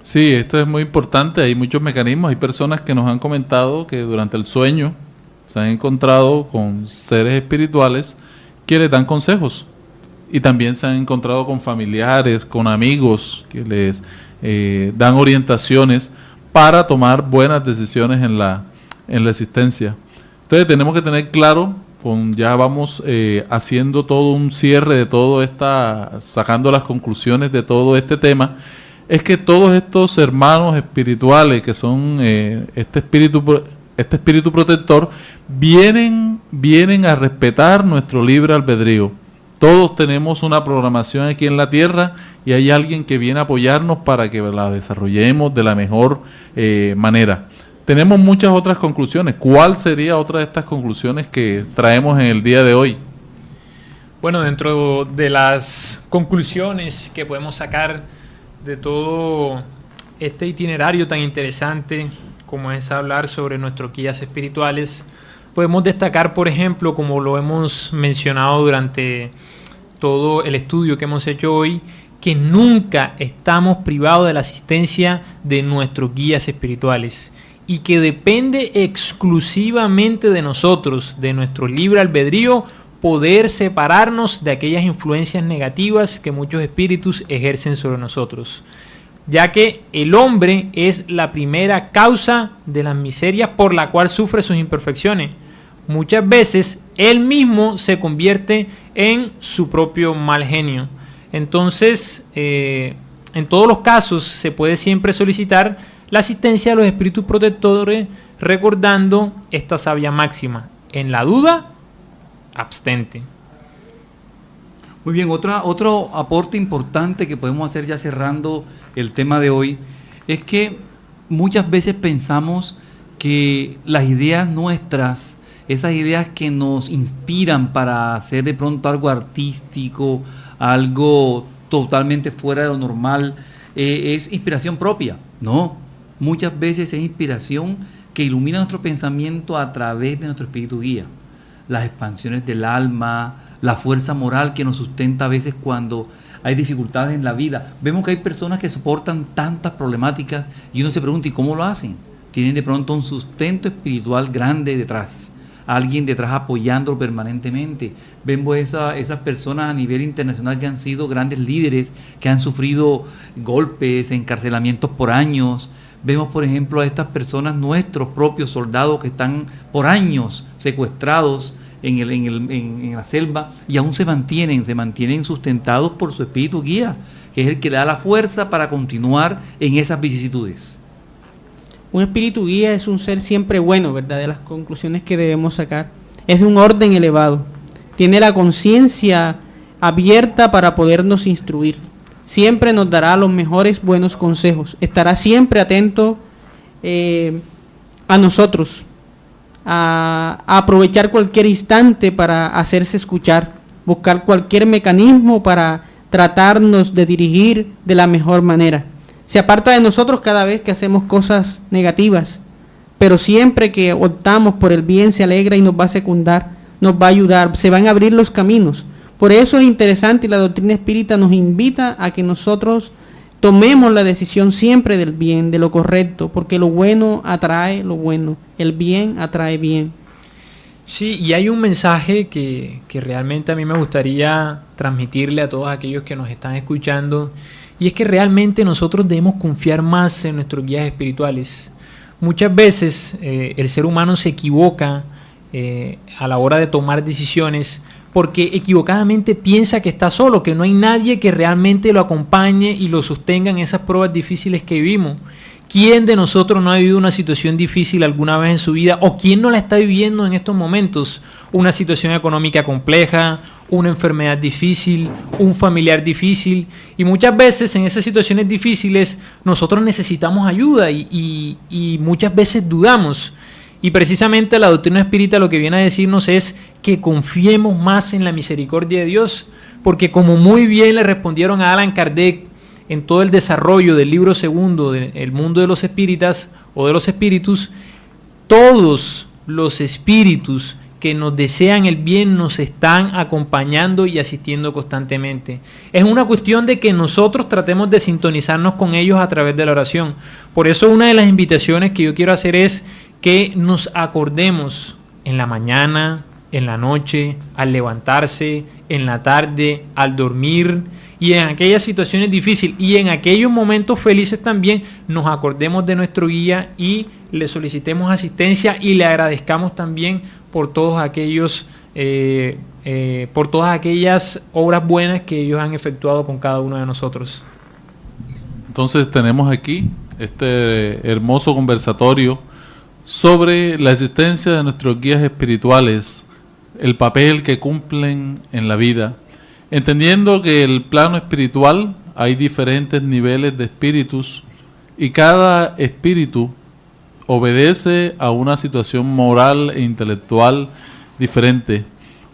[SPEAKER 2] Sí, esto es muy importante, hay muchos mecanismos, hay personas que nos han comentado que durante el sueño se han encontrado con seres espirituales que les dan consejos, y también se han encontrado con familiares, con amigos que les dan orientaciones para tomar buenas decisiones en la existencia. Entonces tenemos que tener claro, ya vamos haciendo todo un cierre de todo sacando las conclusiones de todo este tema, es que todos estos hermanos espirituales que son este espíritu protector vienen a respetar nuestro libre albedrío. Todos tenemos una programación aquí en la tierra y hay alguien que viene a apoyarnos para que la desarrollemos de la mejor manera. Tenemos muchas otras conclusiones. ¿Cuál sería otra de estas conclusiones que traemos en el día de hoy?
[SPEAKER 4] Bueno, dentro de las conclusiones que podemos sacar de todo este itinerario tan interesante como es hablar sobre nuestros guías espirituales, podemos destacar, por ejemplo, como lo hemos mencionado durante todo el estudio que hemos hecho hoy, que nunca estamos privados de la asistencia de nuestros guías espirituales y que depende exclusivamente de nosotros, de nuestro libre albedrío, poder separarnos de aquellas influencias negativas que muchos espíritus ejercen sobre nosotros, ya que el hombre es la primera causa de las miserias por la cual sufre sus imperfecciones. Muchas veces él mismo se convierte en su propio mal genio. Entonces, en todos los casos se puede siempre solicitar la asistencia de los espíritus protectores, recordando esta sabia máxima: en la duda, abstente.
[SPEAKER 3] Muy bien, otro aporte importante que podemos hacer ya cerrando el tema de hoy es que muchas veces pensamos que las ideas nuestras, esas ideas que nos inspiran para hacer de pronto algo artístico, algo totalmente fuera de lo normal, es inspiración propia. No, muchas veces es inspiración que ilumina nuestro pensamiento a través de nuestro espíritu guía. Las expansiones del alma, la fuerza moral que nos sustenta a veces cuando hay dificultades en la vida. Vemos que hay personas que soportan tantas problemáticas y uno se pregunta, ¿y cómo lo hacen? Tienen de pronto un sustento espiritual grande detrás, alguien detrás apoyándolo permanentemente. Vemos esas personas a nivel internacional que han sido grandes líderes, que han sufrido golpes, encarcelamientos por años. Vemos, por ejemplo, a estas personas, nuestros propios soldados, que están por años secuestrados en la selva y aún se mantienen sustentados por su espíritu guía, que es el que le da la fuerza para continuar en esas vicisitudes.
[SPEAKER 5] Un espíritu guía es un ser siempre bueno, ¿verdad? De las conclusiones que debemos sacar. Es de un orden elevado. Tiene la conciencia abierta para podernos instruir. Siempre nos dará los mejores buenos consejos. Estará siempre atento a nosotros, a aprovechar cualquier instante para hacerse escuchar, buscar cualquier mecanismo para tratarnos de dirigir de la mejor manera. Se aparta de nosotros cada vez que hacemos cosas negativas, pero siempre que optamos por el bien se alegra y nos va a secundar, nos va a ayudar, se van a abrir los caminos. Por eso es interesante y la doctrina espírita nos invita a que nosotros tomemos la decisión siempre del bien, de lo correcto, porque lo bueno atrae lo bueno, el bien atrae bien.
[SPEAKER 4] Sí, y hay un mensaje que realmente a mí me gustaría transmitirle a todos aquellos que nos están escuchando, y es que realmente nosotros debemos confiar más en nuestros guías espirituales. Muchas veces el ser humano se equivoca a la hora de tomar decisiones porque equivocadamente piensa que está solo, que no hay nadie que realmente lo acompañe y lo sostenga en esas pruebas difíciles que vivimos. ¿Quién de nosotros no ha vivido una situación difícil alguna vez en su vida? ¿O quién no la está viviendo en estos momentos? Una situación económica compleja, una enfermedad difícil, un familiar difícil. Y muchas veces en esas situaciones difíciles nosotros necesitamos ayuda y muchas veces dudamos. Y precisamente la doctrina espírita lo que viene a decirnos es que confiemos más en la misericordia de Dios, porque como muy bien le respondieron a Allan Kardec en todo el desarrollo del libro segundo del mundo de los espíritas o de los espíritus, todos los espíritus que nos desean el bien nos están acompañando y asistiendo constantemente. Es una cuestión de que nosotros tratemos de sintonizarnos con ellos a través de la oración. Por eso una de las invitaciones que yo quiero hacer es que nos acordemos en la mañana, en la noche, al levantarse, en la tarde, al dormir, y en aquellas situaciones difíciles y en aquellos momentos felices también nos acordemos de nuestro guía y le solicitemos asistencia y le agradezcamos también por todos aquellos por todas aquellas obras buenas que ellos han efectuado con cada uno de nosotros.
[SPEAKER 2] Entonces tenemos aquí este hermoso conversatorio sobre la existencia de nuestros guías espirituales, el papel que cumplen en la vida, entendiendo que el plano espiritual hay diferentes niveles de espíritus y cada espíritu obedece a una situación moral e intelectual diferente.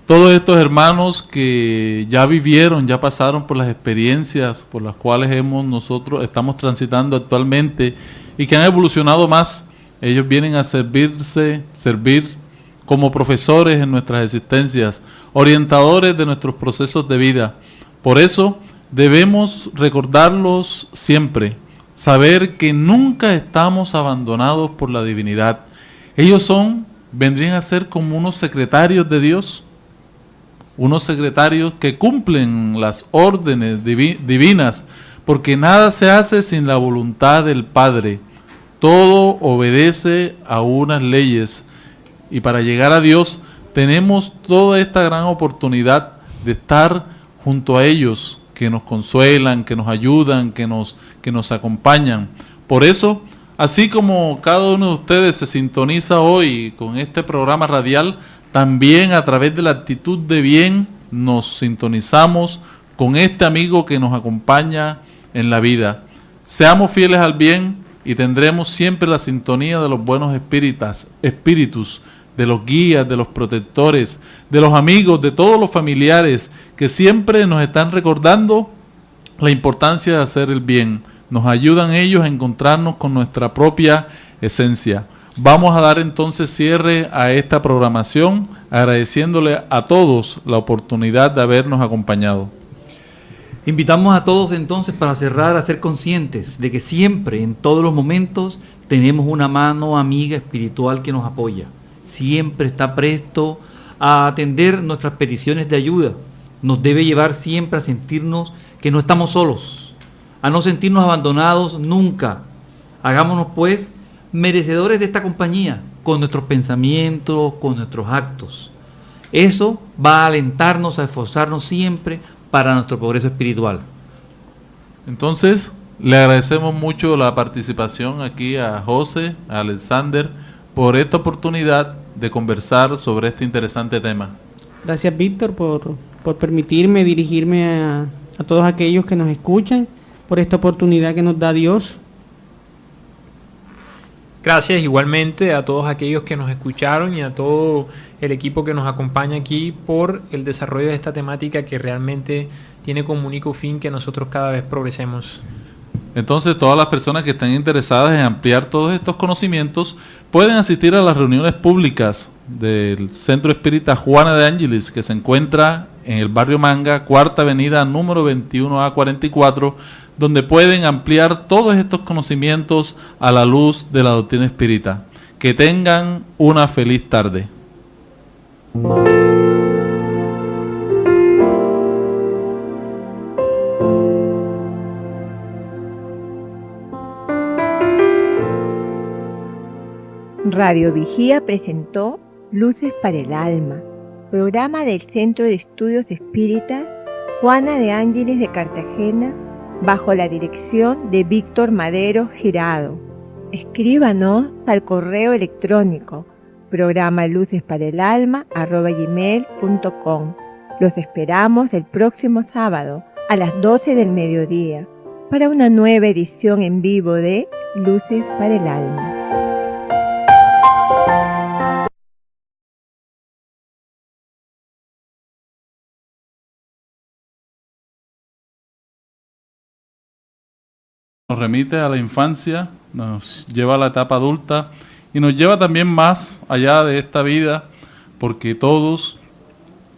[SPEAKER 2] Todos estos hermanos que ya vivieron, ya pasaron por las experiencias por las cuales nosotros estamos transitando actualmente y que han evolucionado más, ellos vienen a servir como profesores en nuestras existencias, orientadores de nuestros procesos de vida. Por eso debemos recordarlos siempre, saber que nunca estamos abandonados por la divinidad. Ellos vendrían a ser como unos secretarios de Dios, unos secretarios que cumplen las órdenes divinas, porque nada se hace sin la voluntad del Padre. Todo obedece a unas leyes, y para llegar a Dios tenemos toda esta gran oportunidad de estar junto a ellos, que nos consuelan, que nos ayudan, que nos acompañan. Por eso, así como cada uno de ustedes se sintoniza hoy con este programa radial, también a través de la actitud de bien nos sintonizamos con este amigo que nos acompaña en la vida. Seamos fieles al bien y tendremos siempre la sintonía de los buenos espíritus, de los guías, de los protectores, de los amigos, de todos los familiares que siempre nos están recordando la importancia de hacer el bien. Nos ayudan ellos a encontrarnos con nuestra propia esencia. Vamos a dar entonces cierre a esta programación, agradeciéndole a todos la oportunidad de habernos acompañado.
[SPEAKER 3] Invitamos a todos entonces, para cerrar, a ser conscientes de que siempre, en todos los momentos, tenemos una mano amiga espiritual que nos apoya. Siempre está presto a atender nuestras peticiones de ayuda. Nos debe llevar siempre a sentirnos que no estamos solos, a no sentirnos abandonados nunca. Hagámonos pues merecedores de esta compañía, con nuestros pensamientos, con nuestros actos. Eso va a alentarnos a esforzarnos siempre para nuestro progreso espiritual.
[SPEAKER 2] Entonces, le agradecemos mucho la participación aquí a José, a Alexander, por esta oportunidad de conversar sobre este interesante tema.
[SPEAKER 5] Gracias, Víctor, por permitirme dirigirme a todos aquellos que nos escuchan, por esta oportunidad que nos da Dios.
[SPEAKER 4] Gracias igualmente a todos aquellos que nos escucharon y a todo el equipo que nos acompaña aquí por el desarrollo de esta temática que realmente tiene como único fin que nosotros cada vez progresemos.
[SPEAKER 2] Entonces, todas las personas que estén interesadas en ampliar todos estos conocimientos pueden asistir a las reuniones públicas del Centro Espírita Juana de Ángeles, que se encuentra en el barrio Manga, Cuarta Avenida, número 21A44, donde pueden ampliar todos estos conocimientos a la luz de la doctrina espírita. Que tengan una feliz tarde.
[SPEAKER 9] Radio Vigía presentó Luces para el Alma, programa del Centro de Estudios Espíritas Juana de Ángeles de Cartagena, bajo la dirección de Víctor Madero Girado. Escríbanos al correo electrónico programalucesparaalalma@gmail.com. Los esperamos el próximo sábado a las 12 del mediodía para una nueva edición en vivo de Luces para el Alma.
[SPEAKER 2] Nos remite a la infancia, nos lleva a la etapa adulta y nos lleva también más allá de esta vida, porque todos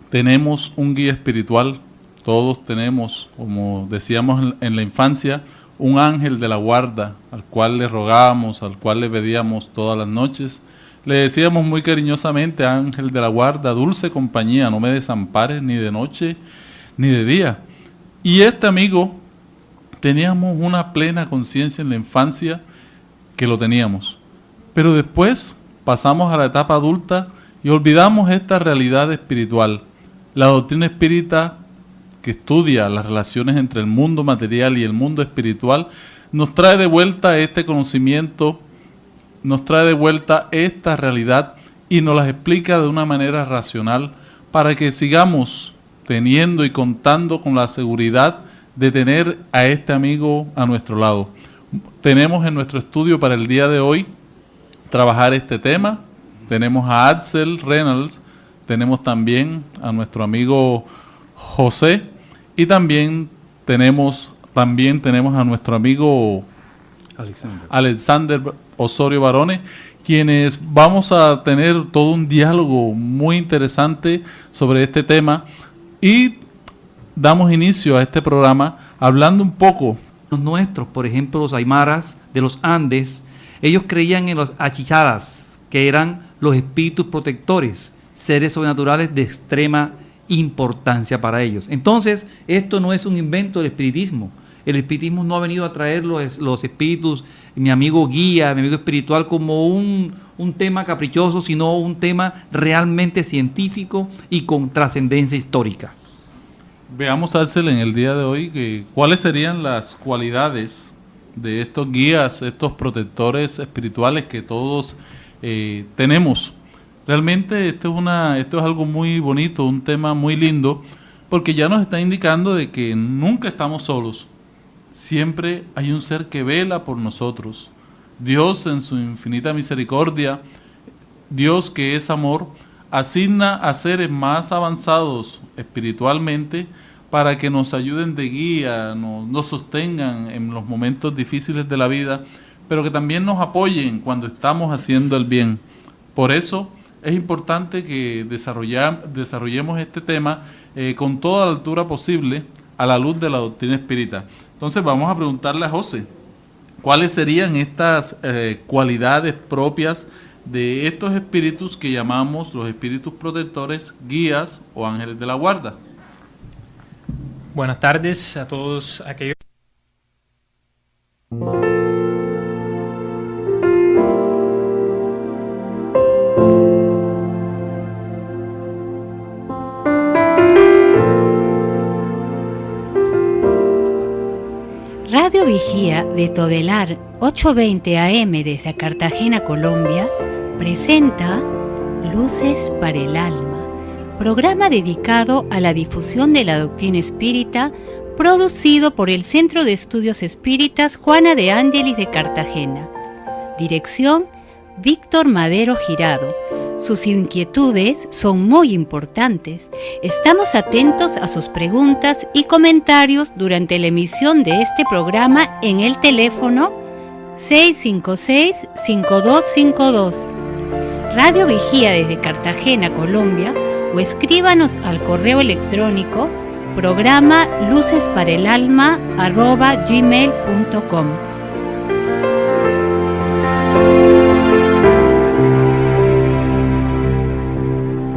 [SPEAKER 2] tenemos un guía espiritual, todos tenemos, como decíamos en la infancia, un ángel de la guarda al cual le rogábamos, al cual le pedíamos todas las noches. Le decíamos muy cariñosamente: ángel de la guarda, dulce compañía, no me desampares ni de noche ni de día. Y este amigo, teníamos una plena conciencia en la infancia que lo teníamos. Pero después pasamos a la etapa adulta y olvidamos esta realidad espiritual. La doctrina espírita, que estudia las relaciones entre el mundo material y el mundo espiritual, nos trae de vuelta este conocimiento, nos trae de vuelta esta realidad y nos las explica de una manera racional para que sigamos teniendo y contando con la seguridad de tener a este amigo a nuestro lado. Tenemos en nuestro estudio para el día de hoy trabajar este tema. Tenemos a Axel Reynolds, tenemos también a nuestro amigo José y también tenemos a nuestro amigo Alexander Osorio Barone, quienes vamos a tener todo un diálogo muy interesante sobre este tema. Y damos inicio a este programa hablando un poco.
[SPEAKER 3] Los nuestros, por ejemplo, los aymaras de los Andes, ellos creían en los achicharas, que eran los espíritus protectores, seres sobrenaturales de extrema importancia para ellos. Entonces, esto no es un invento del espiritismo. El espiritismo no ha venido a traer los espíritus, mi amigo guía, mi amigo espiritual, como un tema caprichoso, sino un tema realmente científico y con trascendencia histórica.
[SPEAKER 2] Veamos, Axel, en el día de hoy, cuáles serían las cualidades de estos guías, estos protectores espirituales que todos tenemos. Realmente esto es algo muy bonito, un tema muy lindo, porque ya nos está indicando de que nunca estamos solos. Siempre hay un ser que vela por nosotros. Dios, en su infinita misericordia, Dios que es amor, asigna a seres más avanzados espiritualmente para que nos ayuden de guía, nos sostengan en los momentos difíciles de la vida, pero que también nos apoyen cuando estamos haciendo el bien. Por eso es importante que desarrollemos este tema con toda la altura posible a la luz de la doctrina espírita. Entonces vamos a preguntarle a José, ¿cuáles serían estas cualidades propias de estos espíritus que llamamos los espíritus protectores, guías o ángeles de la guarda?
[SPEAKER 4] Buenas tardes a todos aquellos.
[SPEAKER 1] Radio Vigía de Todelar 820 AM desde Cartagena, Colombia, presenta Luces para el Alma, programa dedicado a la difusión de la doctrina espírita, producido por el Centro de Estudios Espíritas Juana de Ángelis de Cartagena. Dirección: Víctor Madero Girado. Sus inquietudes son muy importantes. Estamos atentos a sus preguntas y comentarios durante la emisión de este programa en el teléfono 656-5252. Radio Vigía desde Cartagena, Colombia, o escríbanos al correo electrónico programa lucesparaelalma@gmail.com.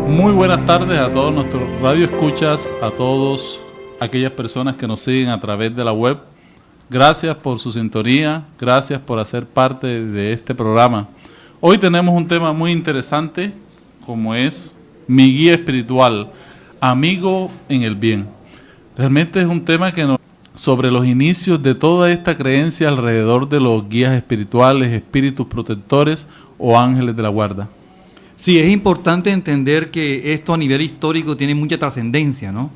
[SPEAKER 2] Muy buenas tardes a todos nuestros radioescuchas, a todos aquellas personas que nos siguen a través de la web. Gracias por su sintonía, gracias por hacer parte de este programa. Hoy tenemos un tema muy interesante, como es mi guía espiritual, amigo en el bien. Realmente es un tema sobre los inicios de toda esta creencia alrededor de los guías espirituales, espíritus protectores o ángeles de la guarda.
[SPEAKER 3] Sí, es importante entender que esto a nivel histórico tiene mucha trascendencia, ¿no?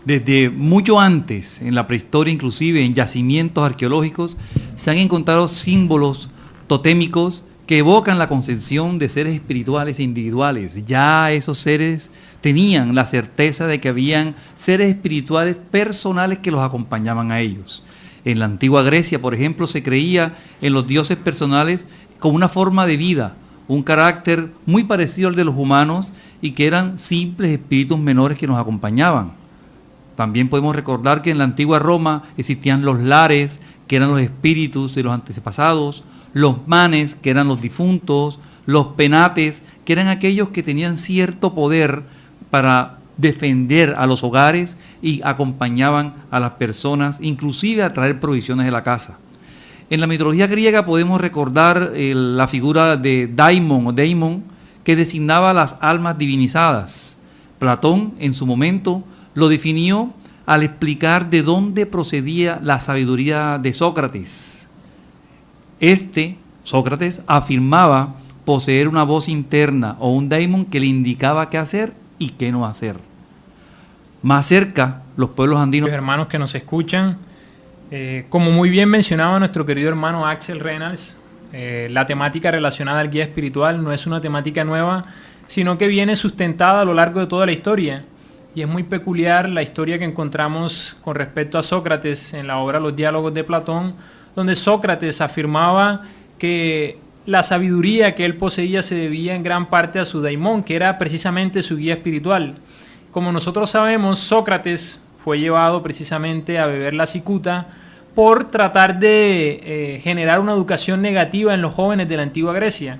[SPEAKER 3] Desde mucho antes, en la prehistoria inclusive, en yacimientos arqueológicos, se han encontrado símbolos totémicos que evocan la concepción de seres espirituales individuales. Ya esos seres tenían la certeza de que habían seres espirituales personales que los acompañaban a ellos. En la antigua Grecia, por ejemplo, se creía en los dioses personales como una forma de vida, un carácter muy parecido al de los humanos y que eran simples espíritus menores que nos acompañaban. También podemos recordar que en la antigua Roma existían los lares, que eran los espíritus de los antepasados, los manes, que eran los difuntos, los penates, que eran aquellos que tenían cierto poder para defender a los hogares y acompañaban a las personas, inclusive a traer provisiones de la casa. En la mitología griega podemos recordar la figura de Daimon, que designaba las almas divinizadas. Platón, en su momento, lo definió al explicar de dónde procedía la sabiduría de Sócrates. Sócrates, afirmaba poseer una voz interna o un daimon que le indicaba qué hacer y qué no hacer. Más cerca, los pueblos andinos...
[SPEAKER 4] Los hermanos que nos escuchan, como muy bien mencionaba nuestro querido hermano Axel Reynolds, la temática relacionada al guía espiritual no es una temática nueva, sino que viene sustentada a lo largo de toda la historia. Y es muy peculiar la historia que encontramos con respecto a Sócrates en la obra Los Diálogos de Platón, donde Sócrates afirmaba que la sabiduría que él poseía se debía en gran parte a su daimón, que era precisamente su guía espiritual. Como nosotros sabemos, Sócrates fue llevado precisamente a beber la cicuta por tratar de generar una educación negativa en los jóvenes de la antigua Grecia.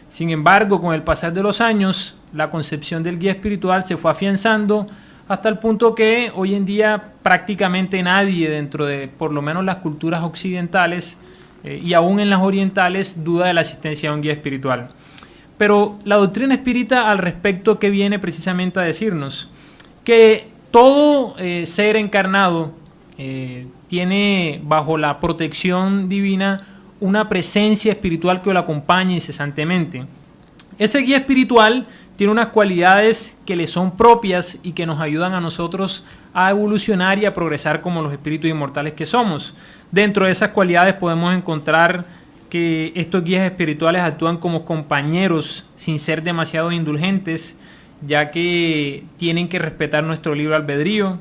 [SPEAKER 4] Sin embargo, con el pasar de los años, la concepción del guía espiritual se fue afianzando hasta el punto que hoy en día prácticamente nadie dentro de por lo menos las culturas occidentales y aún en las orientales duda de la existencia de un guía espiritual. Pero la doctrina espírita al respecto, ¿qué viene precisamente a decirnos? Que todo ser encarnado tiene bajo la protección divina una presencia espiritual que lo acompaña incesantemente. Ese guía espiritual tiene unas cualidades que le son propias y que nos ayudan a nosotros a evolucionar y a progresar como los espíritus inmortales que somos. Dentro de esas cualidades podemos encontrar que estos guías espirituales actúan como compañeros sin ser demasiado indulgentes, ya que tienen que respetar nuestro libre albedrío,